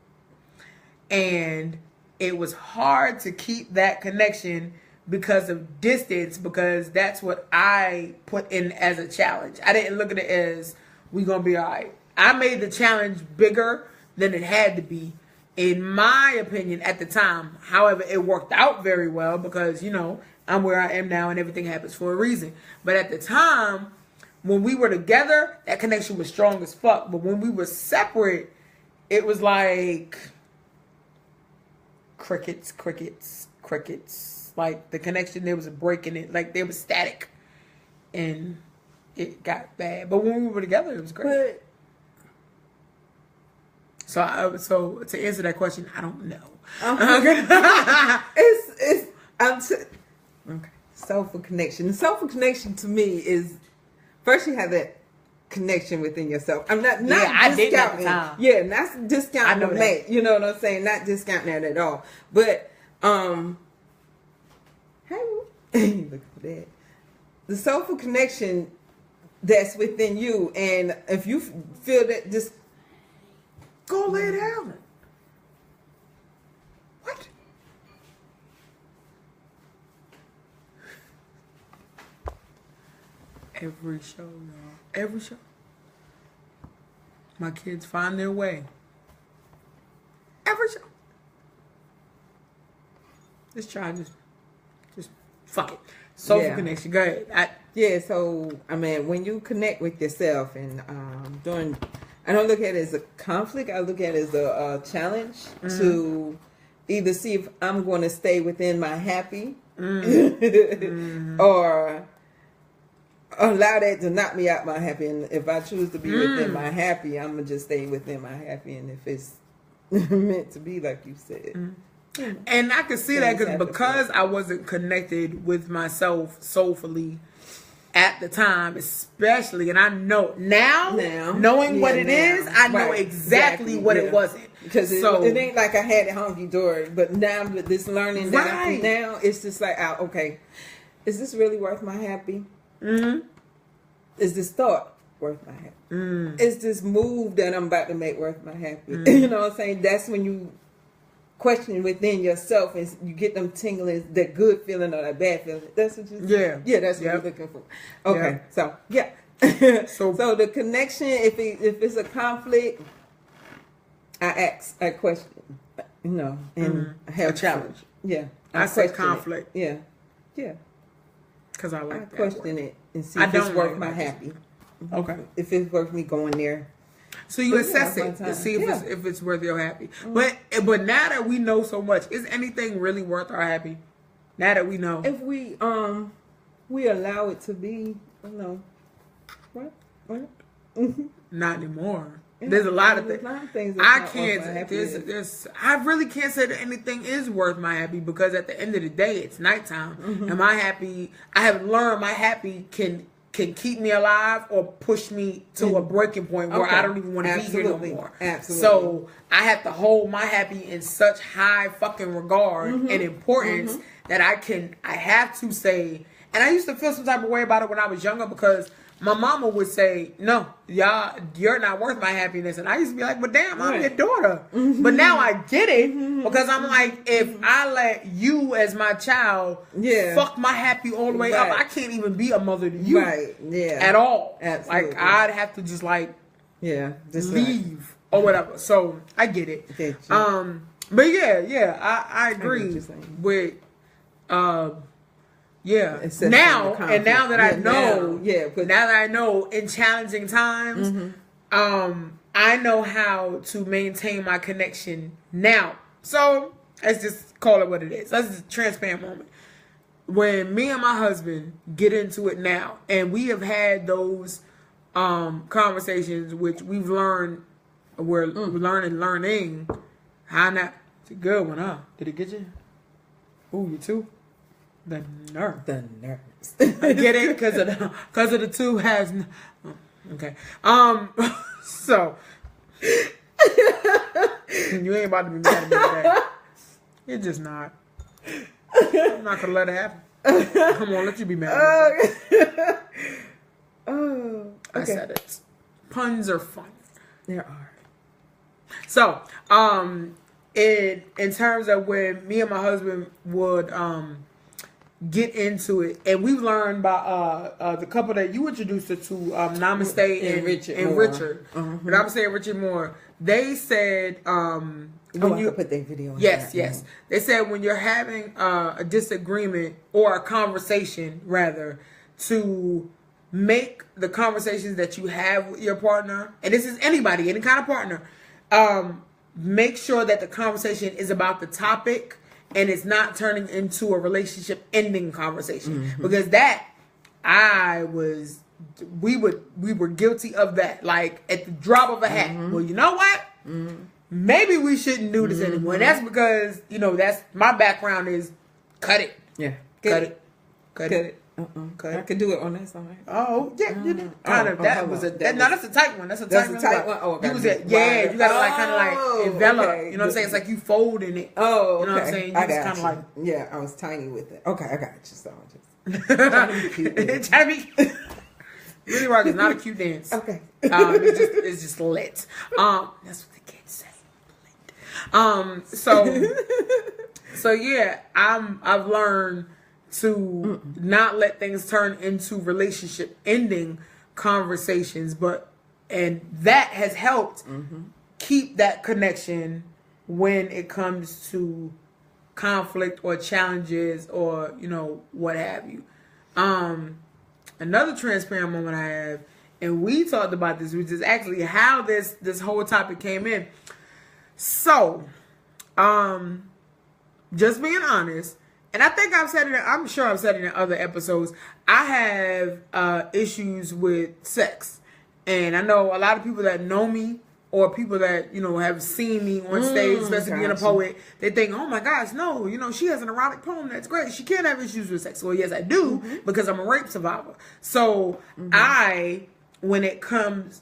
And it was hard to keep that connection because of distance, because that's what I put in as a challenge. I didn't look at it as we gonna be all right. I made the challenge bigger than it had to be, in my opinion, at the time. However, it worked out very well because, I'm where I am now and everything happens for a reason. But at the time, when we were together, that connection was strong as fuck. But when we were separate, it was like crickets. Like the connection, there was a break in it. Like there was static, and it got bad. But when we were together, it was great. So to answer that question, I don't know. Okay. Soulful connection. The soulful connection to me is first you have that connection within yourself. I'm not discounting. Yeah, not discounting the mate. You know what I'm saying? Not discounting that at all. But hey, look at that. The soulful connection that's within you, and if you feel that, just Go lay down. What? Every show, y'all. Every show. My kids find their way. Every show. Let's try just fuck it. Soulful connection. Go ahead. So I mean, when you connect with yourself and I don't look at it as a conflict. I look at it as a challenge to either see if I'm going to stay within my happy or allow that to knock me out my happy. And if I choose to be within my happy, I'm gonna just stay within my happy. And if it's meant to be, like you said. And I can see that because I wasn't connected with myself soulfully at the time, especially, and I know now knowing what it is, I know exactly what it wasn't. Because it ain't like I had it hunky-dory, but now with this learning that I do now, it's just like, okay, is this really worth my happy? Is this thought worth my happy? Is this move that I'm about to make worth my happy? You know what I'm saying? That's when you question within yourself and you get them tingling, that good feeling or that bad feeling. That's what you that's what you're looking for. Okay, so so the connection, if it's a conflict, I question, and I have a challenge. I said conflict. Yeah, because I like I question it and see if it's worth my happy. Okay, if it's worth me going there. So you assess it to see if it's worth your happy. But now that we know so much, is anything really worth our happy? Now that we know, if we allow it to be, what? Not anymore. There's a lot of things. I can't. I really can't say that anything is worth my happy because at the end of the day, it's nighttime. Am I happy? I have learned my happy can keep me alive or push me to a breaking point where I don't even want to be here no more. Absolutely. So I have to hold my happy in such high fucking regard and importance that I have to say, and I used to feel some type of way about it when I was younger because my mama would say, no, you're not worth my happiness. And I used to be like, but damn, I'm your daughter. But now I get it because I'm like, if I let you as my child fuck my happy all the way up, I can't even be a mother to you at all. Absolutely. Like, I'd have to just leave or whatever. So I get it. But I agree with now that I know in challenging times, I know how to maintain my connection now. So let's just call it what it is. That's just a transparent moment. When me and my husband get into it now, and we have had those conversations, which we've learned, we're learning how not. It's a good one, huh? Did it get you? Ooh, you too? The nerve. I get it because of the two has. Okay. So you ain't about to be mad at me today. You're just not. I'm not gonna let it happen. I'm gonna let you be mad at me. I said it. Puns are fun. There are. So, in terms of when me and my husband would get into it, and we've learned by the couple that you introduced us to, Namaste and Richard. Namaste and Richard Moore. They said, when you put their video. Yes. They said when you're having a disagreement or a conversation, rather, to make the conversations that you have with your partner, and this is anybody, any kind of partner, make sure that the conversation is about the topic and it's not turning into a relationship ending conversation. Because we were guilty of that. Like at the drop of a hat. Well, you know what? Maybe we shouldn't do this anymore. And that's because, that's my background is cut it. Yeah. Cut it. I could do it on that side. Oh, yeah. You did. That's a tight one. That's a tight one. Oh, okay. You gotta kind of envelop. Okay. You know what I'm saying? It's like you folding it. Oh, okay. You know what I'm saying? I got you. Like, yeah, I was tiny with it. Okay, I got you. So I'm just trying to be cute. Trying to be Really Rock is not a cute dance. Okay. It's just lit. That's what the kids So yeah, I've learned to not let things turn into relationship ending conversations, and that has helped keep that connection when it comes to conflict or challenges or what have you. Another transparent moment I have, and we talked about this, which is actually how this whole topic came in. So, just being honest, and I think I'm sure I've said it in other episodes, I have issues with sex. And I know a lot of people that know me or people that, have seen me on stage, especially being a poet, they think, oh my gosh, no, she has an erotic poem. That's great. She can't have issues with sex. Well, yes, I do, because I'm a rape survivor. So when it comes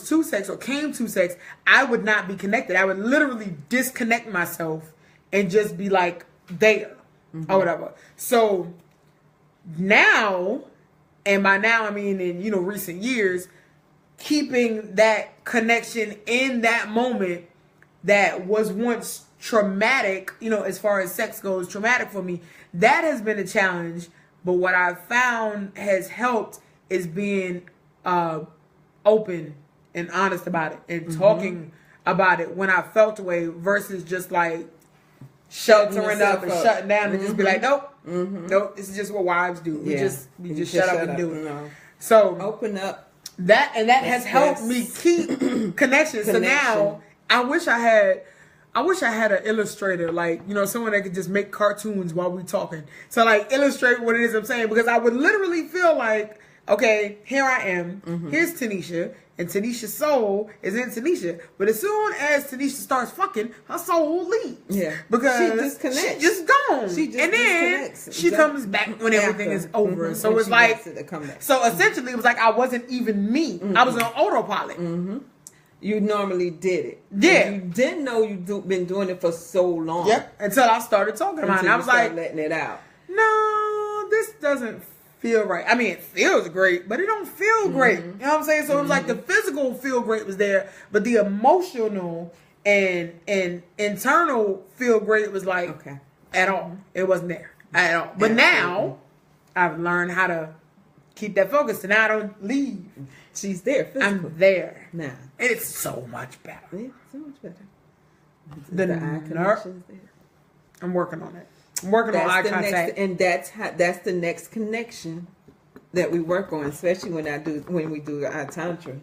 to sex or came to sex, I would not be connected. I would literally disconnect myself and just be like there or whatever. So now, and by now I mean in recent years, keeping that connection in that moment that was once traumatic, as far as sex goes, traumatic for me, that has been a challenge. But what I've found has helped is being open and honest about it and talking about it when I felt away versus just like sheltering up and shutting down and just be like, nope, nope, this is just what wives do. We just shut up and do it. No. So open up. That has helped me keep connections. So now I wish I had an illustrator, like, someone that could just make cartoons while we talking. So like illustrate what it is I'm saying, because I would literally feel like, okay, here I am. Here's Tanisha, and Tanisha's soul is in Tanisha. But as soon as Tanisha starts fucking, her soul leaves. Yeah, because she disconnects. She just gone. And then she comes back when everything is over. So it's like, so essentially it was like I wasn't even me. I was on autopilot. You normally did it. Yeah. You didn't know you've been doing it for so long. Yep. Until I started talking about it. I was like, letting it out. No, this doesn't feel right. I mean, it feels great, but it don't feel great. You know what I'm saying? So it was like the physical feel great was there, but the emotional and internal feel great was like at all. It wasn't there at all. But now I've learned how to keep that focus, and now I don't leave. She's there. Physical. I'm there now. It's so much better. It's so much better. The eye connection's there. I'm working on it. I'm working on eye contact, and that's the next connection that we work on, especially when we do our tantra.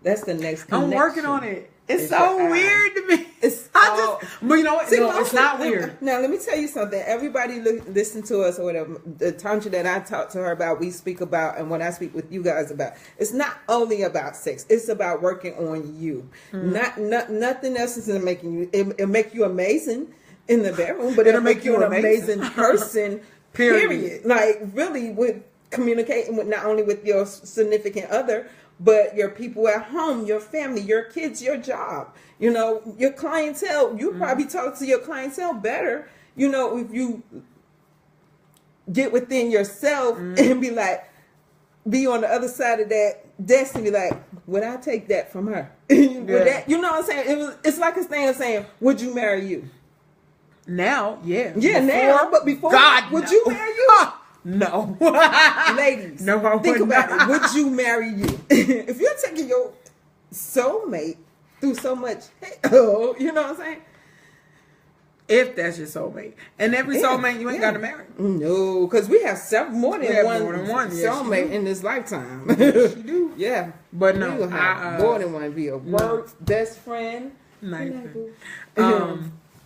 That's the next connection. I'm working on it. It's so weird to me. But you know what? No, it's not weird. Now, let me tell you something. Everybody listen to us or whatever. The tantra that I talk to her about, we speak about, and what I speak with you guys about, it's not only about sex. It's about working on you. Nothing else is making you. It'll make you amazing in the bedroom, but it'll make you an amazing person. Period. Like really, with communicating with not only with your significant other, but your people at home, your family, your kids, your job, your clientele. You probably talk to your clientele better, if you get within yourself and be on the other side of that desk and be like, would I take that from her? Would that, you know what I'm saying? it's like a thing of saying, would you marry you? Now, yeah. Yeah, now, but before, God, would you marry you? No. Ladies, no, I think about not. it. Would you marry you? If you're taking your soulmate through so much hell, you know what I'm saying? If that's your soulmate. And every soulmate you ain't got to marry. No, because we have more than one soulmate in this lifetime. Yes, you do. Yeah. But no, we have more than one. Be a work, best friend. Nice.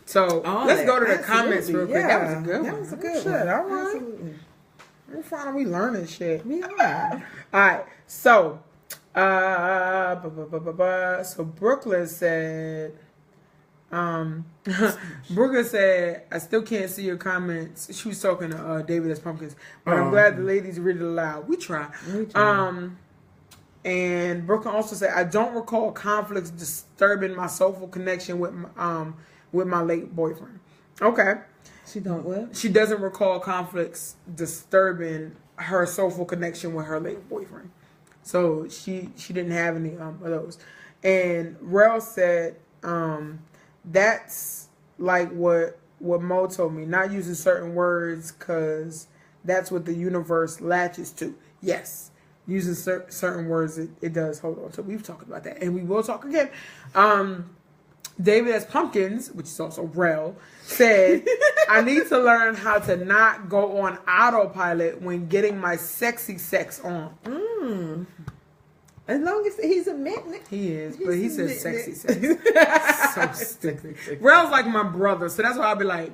So let's go to the comments real quick. That was a good one. That was a good one. All right. Absolutely. We're finally learning shit. We are. All right. So, so Brooklyn said, Brooklyn said, I still can't see your comments. She was talking to David S. Pumpkins, but I'm glad the ladies read it aloud. We try. And Brooklyn also said, I don't recall conflicts disturbing my soulful connection with my late boyfriend. Okay. She don't what? She doesn't recall conflicts disturbing her soulful connection with her late boyfriend. So she didn't have any of those. And Rel said that's like what Mo told me. Not using certain words because that's what the universe latches to. Yes. Using certain words, it does hold on. So we've talked about that. And we will talk again. David S. Pumpkins, which is also Rel, said, I need to learn how to not go on autopilot when getting my sexy sex on. As long as he's admitting it. He is, but he says sexy sex. So stupid. Rel's like my brother, so that's why I'll be like,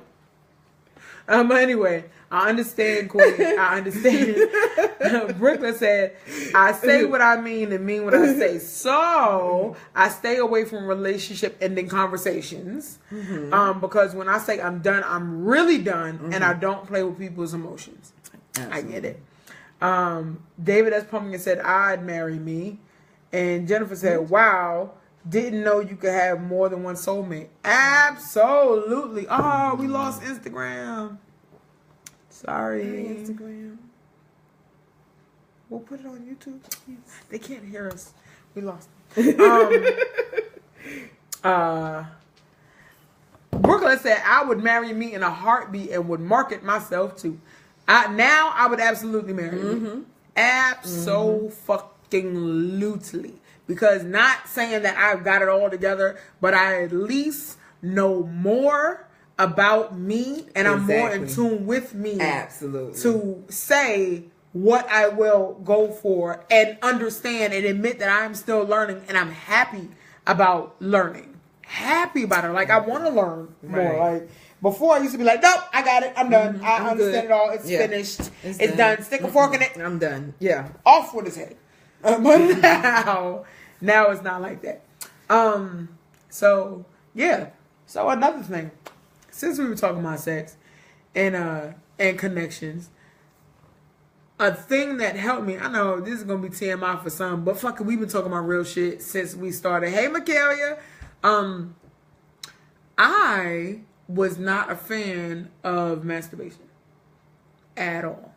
but anyway, I understand, Queen. I understand. Brooklyn said, I say what I mean and mean what I say. So I stay away from relationship ending conversations. Because when I say I'm done, I'm really done, and I don't play with people's emotions. Absolutely. I get it. David S. Pumpkin said, I'd marry me. And Jennifer said, wow, didn't know you could have more than one soulmate. Absolutely. Oh, we lost Instagram. Sorry. Instagram. We'll put it on YouTube. They can't hear us. We lost. Brooklyn said, I would marry me in a heartbeat and would market myself too. Now I would absolutely marry me. Absolutely. Because not saying that I've got it all together, but I at least know more about me and I'm more in tune with me. Absolutely. To say what I will go for and understand and admit that I'm still learning and I'm happy about learning. Happy about it. Like I want to learn more. Like before I used to be like, nope, I got it. I'm done. I understand it all. It's finished. It's done. Stick a fork in it. I'm done. Yeah. Off with his head. But now it's not like that. So yeah. So another thing, since we were talking about sex and connections, a thing that helped me, I know this is gonna be TMI for some, but fuck it, we've been talking about real shit since we started. Hey Michaelia. I was not a fan of masturbation at all.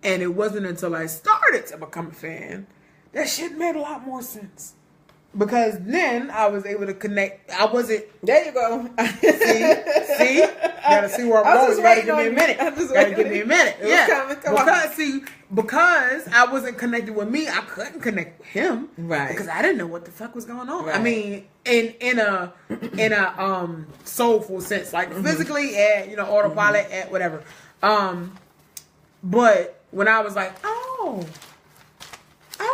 And it wasn't until I started to become a fan that shit made a lot more sense. Because then I was able to connect. I wasn't. There you go. See? Gotta see where I'm going. You gotta give me a minute. Gotta give me a minute. Yeah. Because I wasn't connected with me, I couldn't connect with him. Right. Because I didn't know what the fuck was going on. Right. I mean, in a soulful sense, like physically at autopilot at whatever. But when I was like, oh,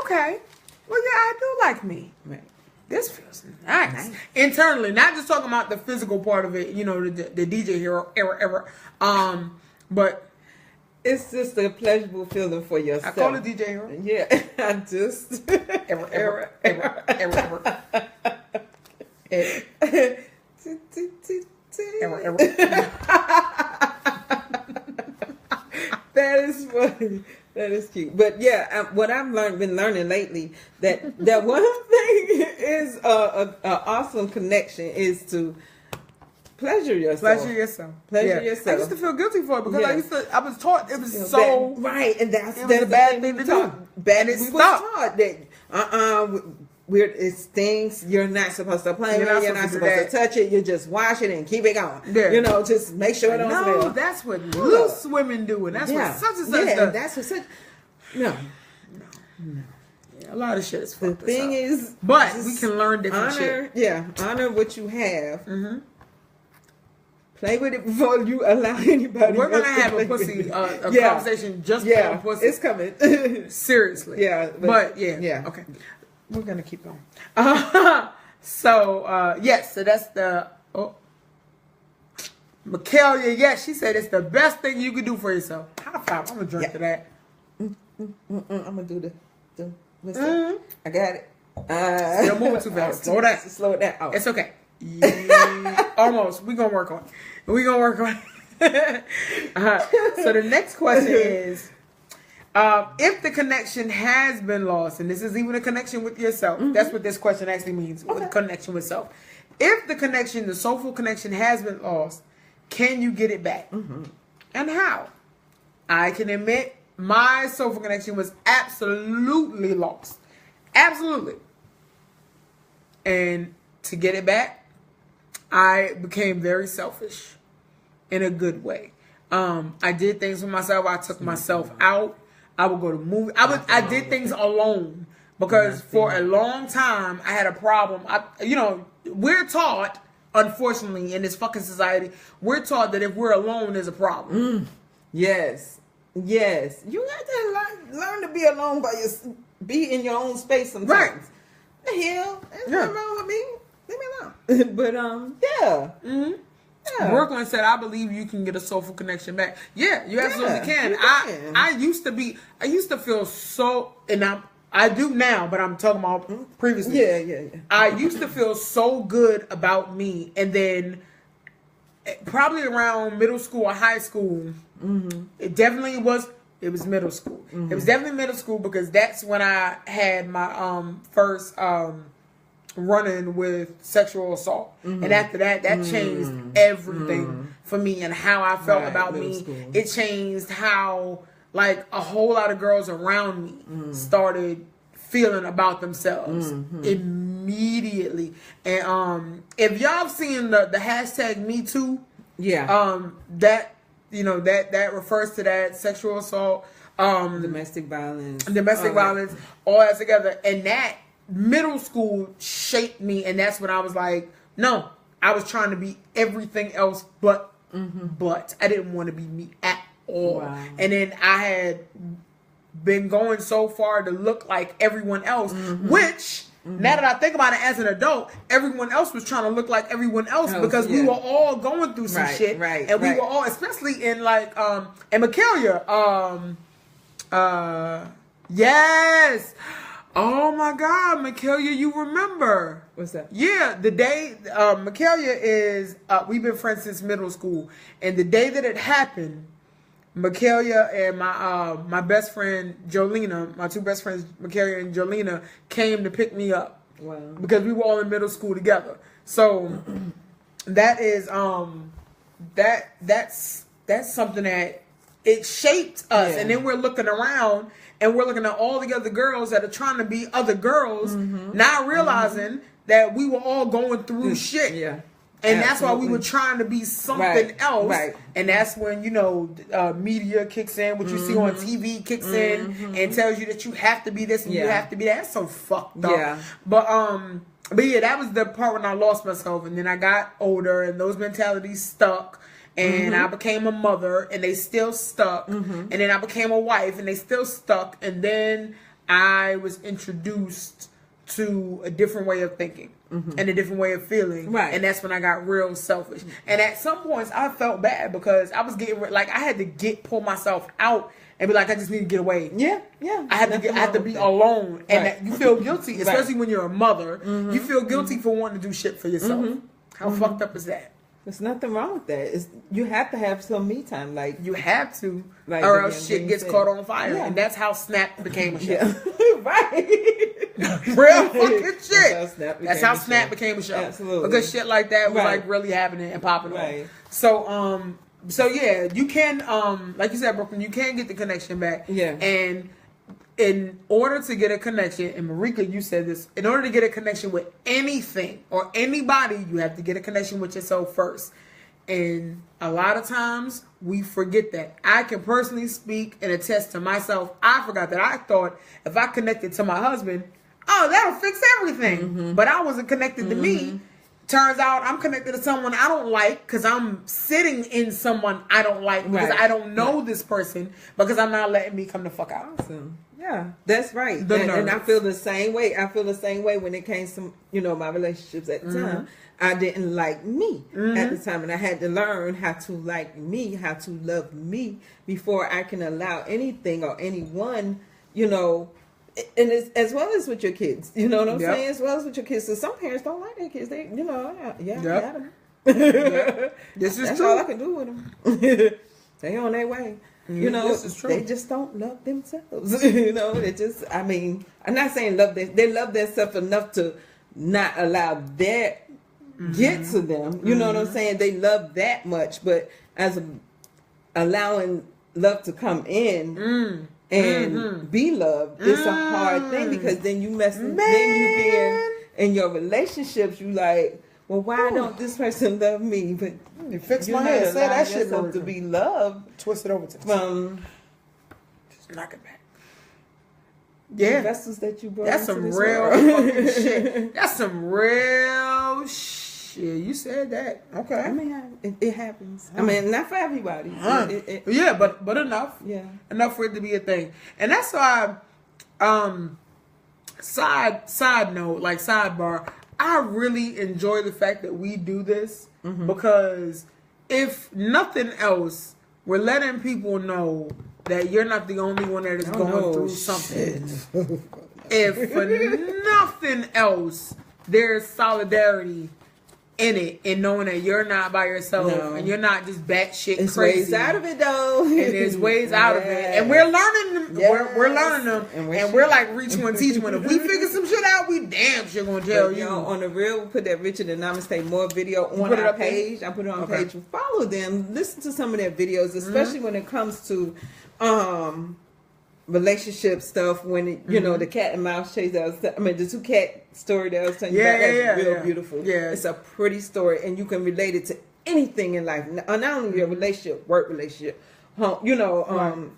okay, well yeah, I do like me. Right. This feels nice. Internally, not just talking about the physical part of it, the DJ hero era. But it's just a pleasurable feeling for yourself. I call it DJ hero. Yeah, I just ever. That is funny. That is cute. But yeah, what I've been learning lately, that one thing is a awesome connection is to pleasure yourself. Pleasure yourself. I used to feel guilty for it because I was taught it was so right, and that's a bad thing to do. Bad, and we were taught that it's things you're not supposed to play with. You're not supposed to touch it. You just wash it and keep it going. Yeah. Just make sure it don't smell. No, that's what loose women do, and that's what such and such does. That's what such. No. Yeah, a lot of shit is fucked. The thing is, but we can learn different shit. Yeah, honor what you have. Play with it before you allow anybody. We're gonna have a pussy conversation just on pussy. It's coming. Seriously. Yeah, but yeah. Okay. We're gonna keep going. So that's the Michaelia, yes, she said it's the best thing you can do for yourself. High five. I'm gonna drink to that. I'm gonna do the I got it. You're moving too fast. Slow down. Slow it down. Oh. It's okay. Almost. We're gonna work on it. So the next question is, if the connection has been lost, and this is even a connection with yourself, that's what this question actually means, with connection with self. If the soulful connection has been lost, can you get it back? And how? I can admit my soulful connection was absolutely lost. Absolutely. And to get it back, I became very selfish in a good way. I did things for myself. I took myself out. I would go to movies. I did things alone because for a long time I had a problem. We're taught, unfortunately, in this fucking society, we're taught that if we're alone, there's a problem. Yes. Yes. You got to learn to be alone be in your own space sometimes. Right. The hell? There's nothing wrong with me. Leave me alone. But yeah. Mm-hmm. Yeah. Brooklyn said, I believe you can get a soulful connection back. Yeah, you absolutely can. I used to feel so, and I do now, but I'm talking about previously. Yeah. I used to feel so good about me, and then probably around middle school or high school, it definitely was. It was middle school. It was definitely middle school because that's when I had my first run-in with sexual assault, and after that changed everything for me and how I felt about me. School. It changed how like a whole lot of girls around me started feeling about themselves immediately. And if y'all have seen the hashtag Me Too, that refers to that sexual assault, domestic violence, all that together. And that middle school shaped me, and that's when I was like, no, I was trying to be everything else but I didn't want to be me at all. Wow. And then I had been going so far to look like everyone else, which now that I think about it as an adult, everyone else was trying to look like everyone else because we were all going through some shit. And we were all, especially in like, and Michaelia, yes. Oh my God, Michaelia, you remember. What's that? Yeah, the day, Michaelia is, we've been friends since middle school. And the day that it happened, Michaelia and my best friend Jolena, my two best friends, Michaelia and Jolena, came to pick me up. Wow. Because we were all in middle school together. So that is that's something that it shaped us. And then we're looking around and we're looking at all the other girls that are trying to be other girls, not realizing that we were all going through shit. Yeah. And that's why we were trying to be something else. Right. And that's when, media kicks in, what you see on TV kicks in and tells you that you have to be this and you have to be that. That's so fucked up. Yeah. But yeah, that was the part when I lost myself. And then I got older and those mentalities stuck. And I became a mother and they still stuck. And then I became a wife and they still stuck. And then I was introduced to a different way of thinking. And a different way of feeling. Right. And that's when I got real selfish. And at some points, I felt bad because I was getting, like, I had to pull myself out and be like, I just need to get away. Yeah. I had to be alone. And that you feel guilty, especially when you're a mother. You feel guilty for wanting to do shit for yourself. How fucked up is that? There's nothing wrong with that. You have to have some me time. Like you have to, like, or else shit gets caught on fire. Yeah. And that's how Snap became a show. Right. Real fucking shit. That's how Snap became a show. Absolutely. Because shit like that was like really happening and popping off. So yeah, you can like you said, Brooklyn, you can get the connection back. Yeah. And in order to get a connection, and Marika, you said this, in order to get a connection with anything or anybody, you have to get a connection with yourself first. And a lot of times we forget that. I can personally speak and attest to myself. I forgot that. I thought if I connected to my husband, oh, that'll fix everything. But I wasn't connected to me. Turns out I'm connected to someone I don't like because I'm sitting in someone I don't like because I don't know this person because I'm not letting me come the fuck out. Awesome. Yeah, that's right. And I feel the same way. I feel the same way when it came to, my relationships at the time. I didn't like me at the time. And I had to learn how to like me, how to love me before I can allow anything or anyone, and it's as well as with your kids. You know what I'm saying? As well as with your kids. So some parents don't like their kids. They, I got them. This is That's true. all I can do with them. They on their way. This is true. They just don't love themselves. They just, I'm not saying they love themselves enough to not allow that get to them. You know what I'm saying? They love that much, but allowing love to come in and be loved, it's a hard thing because then you then you being in your relationships, you like, well, why don't this person love me? But you fix my head. Say that shit to be loved. Twist it over to just knock it back. Yeah, the vessels that you brought. That's some real fucking shit. That's some real shit. You said that. Okay. I mean, it happens. I mean, not for everybody. Yeah, but enough. Yeah, enough for it to be a thing, and that's why. Side note, like sidebar. I really enjoy the fact that we do this because if nothing else, we're letting people know that you're not the only one that is going through something. If for nothing else, there's solidarity in it, and knowing that you're not by yourself and you're not just batshit crazy. There's ways out of it though, and there's ways out of it, and we're learning them. We're learning them, and we're like reach one, teach one. If we figure some shit out, we damn sure gonna tell you. On the real, we put that Richard and Namaste more video on our page. I put it on page. Follow them. Listen to some of their videos, especially when it comes to relationship stuff. When it, you know, the cat and mouse chase. I mean, the 2 cat story that I was telling you about. That's real beautiful. Yeah, it's a pretty story, and you can relate it to anything in life. Not only your relationship, work relationship, you know,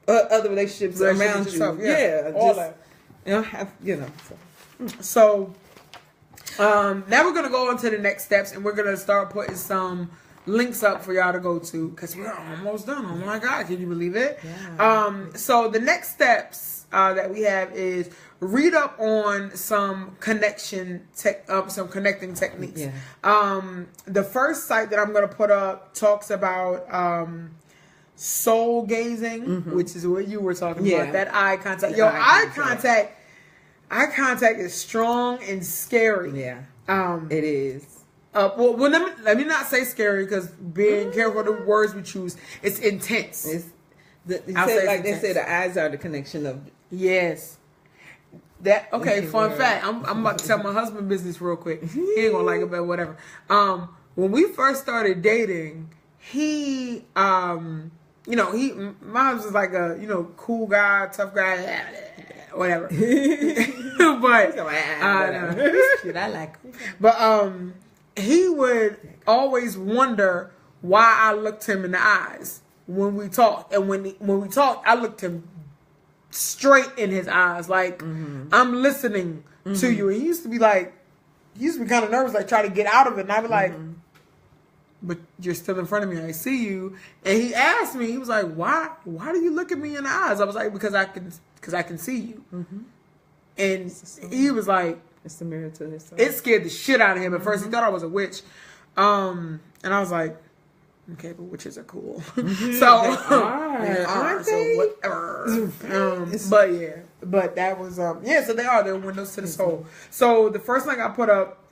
other relationships around you. Yeah, all that. So, now we're gonna go on to the next steps, and we're gonna start putting some links up for y'all to go to because we're almost done. Oh my God, can you believe it? Yeah. So the next steps that we have is read up on some connecting techniques. Yeah. The first site that I'm gonna put up talks about soul gazing, which is what you were talking about. That eye contact. Eye contact is strong and scary. Yeah. It is. Well, let me not say scary because being careful of the words we choose. It's intense. They say the eyes are the connection of. Yes. That okay. Fun fact. I'm about to tell my husband business real quick. He ain't gonna like it, but whatever. When we first started dating, he my husband's like a cool guy, tough guy, whatever. But shit, I like him. But he would always wonder why I looked him in the eyes when we talked. And when we talked, I looked him straight in his eyes. Like, I'm listening to you. And he used to be kind of nervous, like, try to get out of it. And I'd be like, but you're still in front of me. I see you. And he asked me, he was like, why do you look at me in the eyes? I was like, because I can see you. And he was like, it's the mirror to his soul. It scared the shit out of him. At first, he thought I was a witch. And I was like, okay, but witches are cool. So, they are. So whatever. But that was, so they are. They're windows to the soul. So the first link I put up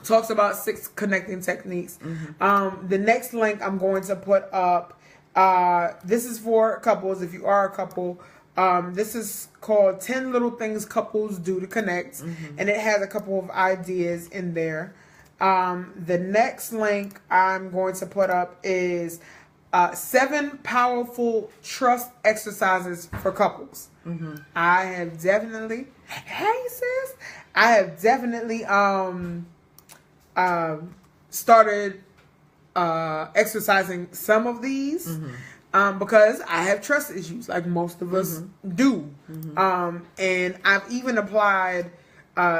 talks about 6 connecting techniques. The next link I'm going to put up, this is for couples. If you are a couple, this is called 10 Little Things Couples Do to Connect, and it has a couple of ideas in there. The next link I'm going to put up is 7 powerful trust exercises for couples. I have definitely, started exercising some of these. Because I have trust issues, like most of us do. And I've even applied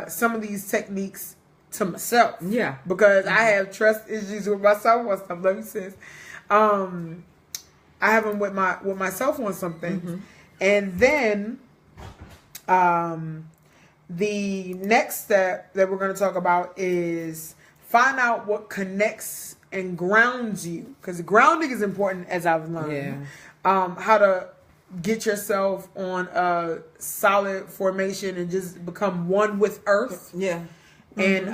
some of these techniques to myself. Yeah. Because I have trust issues with myself on stuff. Let me say, I have them with myself on something. And then the next step that we're going to talk about is find out what connects and grounds you, because grounding is important, as I've learned. How to get yourself on a solid formation and just become one with Earth. And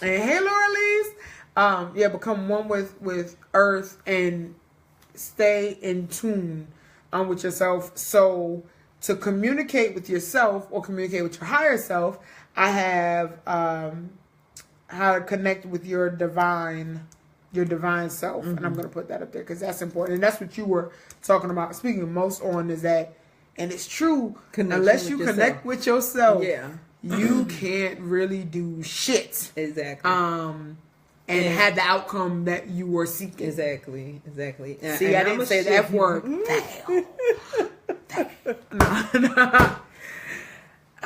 hey, Laura Lee's, become one with Earth and stay in tune with yourself. So to communicate with yourself or communicate with your higher self, I have how to connect with your divine self. And I'm going to put that up there because that's important. And that's what you were talking about, speaking most on, is that, and it's true, unless you connect with yourself, you can't really do shit. Exactly. And had the outcome that you were seeking. Exactly. See, I didn't say the F word. Damn.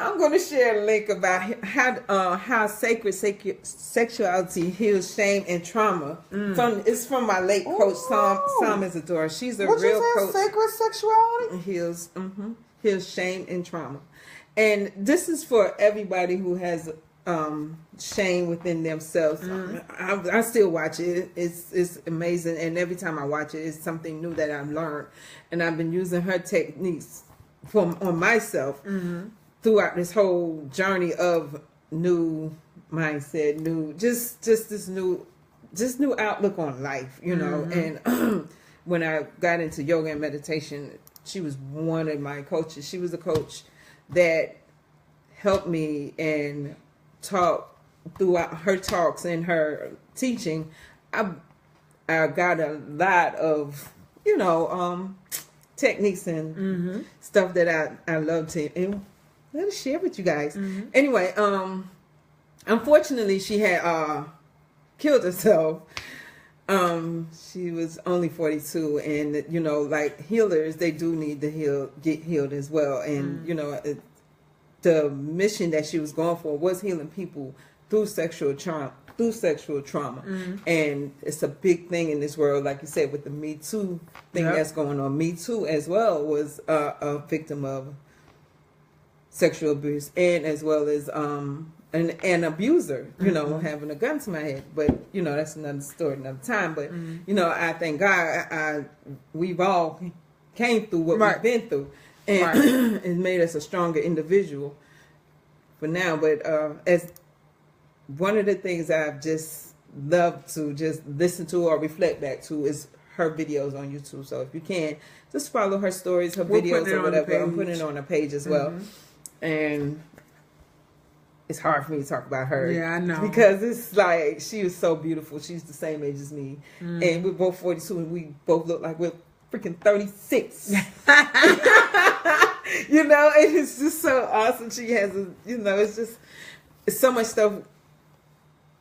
I'm going to share a link about how sacred sexuality heals shame and trauma. It's from my late coach, Sam Isadora. She's a real coach. Sacred sexuality heals shame and trauma, and this is for everybody who has shame within themselves. I still watch it. It's amazing, and every time I watch it, it's something new that I've learned, and I've been using her techniques on myself throughout this whole journey of new mindset, this new outlook on life, you know. And when I got into yoga and meditation, she was one of my coaches. She was a coach that helped me and taught throughout her talks and her teaching. I got a lot of, techniques and stuff that I love to and let us share with you guys. Anyway, unfortunately, she had killed herself. She was only 42, and like healers, they do need to get healed as well. And the mission that she was going for was healing people through sexual trauma. And it's a big thing in this world, like you said, with the Me Too thing that's going on. Me Too as well was a victim of sexual abuse, and as well as an abuser, having a gun to my head. But that's another story, another time. But I thank God we've all came through what we've been through, and it made us a stronger individual for now. But as one of the things I've just loved to just listen to or reflect back to is her videos on YouTube. So if you can, just follow her stories, her videos, or whatever. I'm putting it on her page as well. And it's hard for me to talk about her. Yeah, I know. Because it's like, she was so beautiful. She's the same age as me. And we're both 42, and we both look like we're freaking 36. And it's just so awesome. She has, it's so much stuff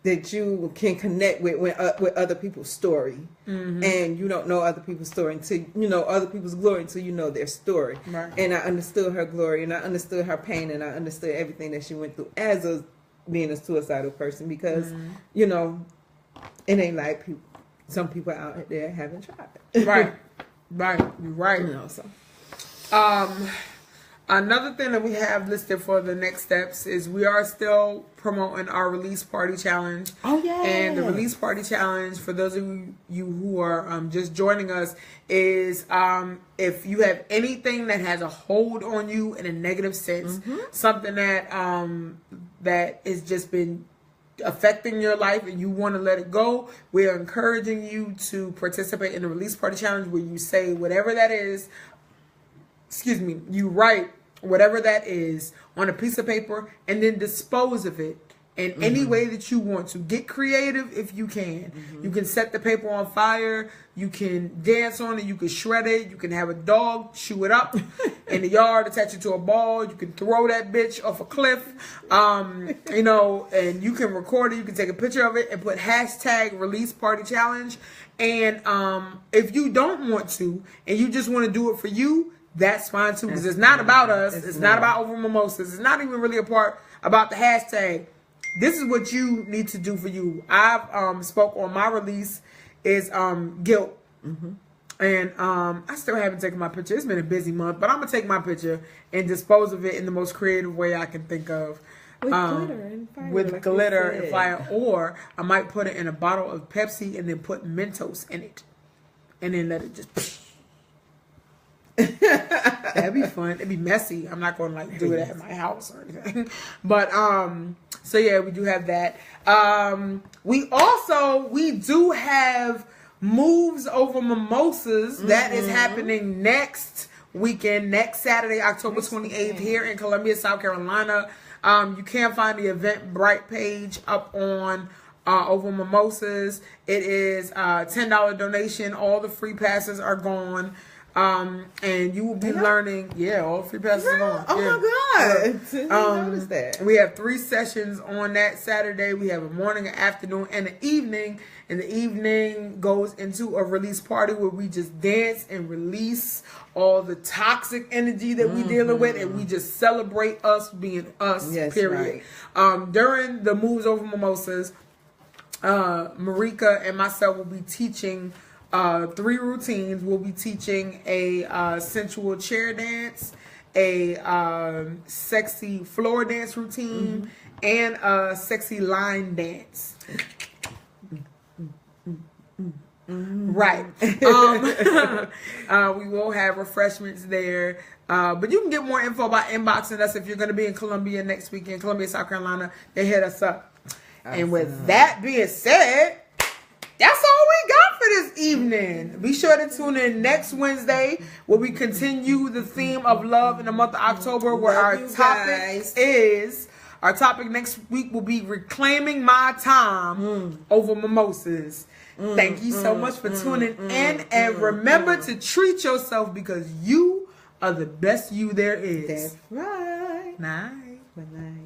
that you can connect with other people's story. And you don't know other people's story until other people's glory until you know their story. And I understood her glory, and I understood her pain, and I understood everything that she went through as being a suicidal person, because it ain't like some people out there haven't tried. You're right. Another thing that we have listed for the next steps is we are still promoting our Release Party Challenge. Oh, yeah. And the Release Party Challenge, for those of you who are just joining us, is if you have anything that has a hold on you in a negative sense, something that has just been affecting your life and you want to let it go, we are encouraging you to participate in the Release Party Challenge, where you say whatever that is, you write whatever that is on a piece of paper and then dispose of it in any way that you want to. Get creative if you can. You can set the paper on fire. You can dance on it. You can shred it. You can have a dog chew it up in the yard, attach it to a ball. You can throw that bitch off a cliff. And you can record it. You can take a picture of it and put hashtag Release Party Challenge. And if you don't want to and you just want to do it for you, that's fine too, because it's not about us. It's not about Over Mimosas. It's not even really a part about the hashtag. This is what you need to do for you. I've spoke on my release is guilt. And I still haven't taken my picture. It's been a busy month, but I'm going to take my picture and dispose of it in the most creative way I can think of. With glitter and fire. With glitter and fire. Or I might put it in a bottle of Pepsi and then put Mentos in it. And then let it just... That'd be fun. It'd be messy. I'm not going to do it at my house or anything. But so yeah, we do have that. We do have Moves Over Mimosas that is happening next weekend, next Saturday, October 28th, here in Columbia, South Carolina. You can find the Eventbrite page up on Over Mimosas. It is $10 donation. All the free passes are gone. And you will be learning. Yeah, all free passes are going. Oh my God! Yeah. Notice that. We have 3 sessions on that Saturday. We have a morning, an afternoon, and an evening. And the evening goes into a release party where we just dance and release all the toxic energy that we dealing with, and we just celebrate us being us. Yes, period. Right. During the Moves Over Mimosas, Marika and myself will be teaching 3 routines. We'll be teaching a sensual chair dance, a sexy floor dance routine, and a sexy line dance. Right. We will have refreshments there. But you can get more info by inboxing us if you're going to be in Columbia next weekend, Columbia, South Carolina. They hit us up. Awesome. And with that being said, that's all we got for this evening. Be sure to tune in next Wednesday where we continue the theme of love in the month of October, where our topic next week will be reclaiming my time over mimosas. Thank you so much for tuning in. And remember to treat yourself, because you are the best you there is. That's right. Night. Good night.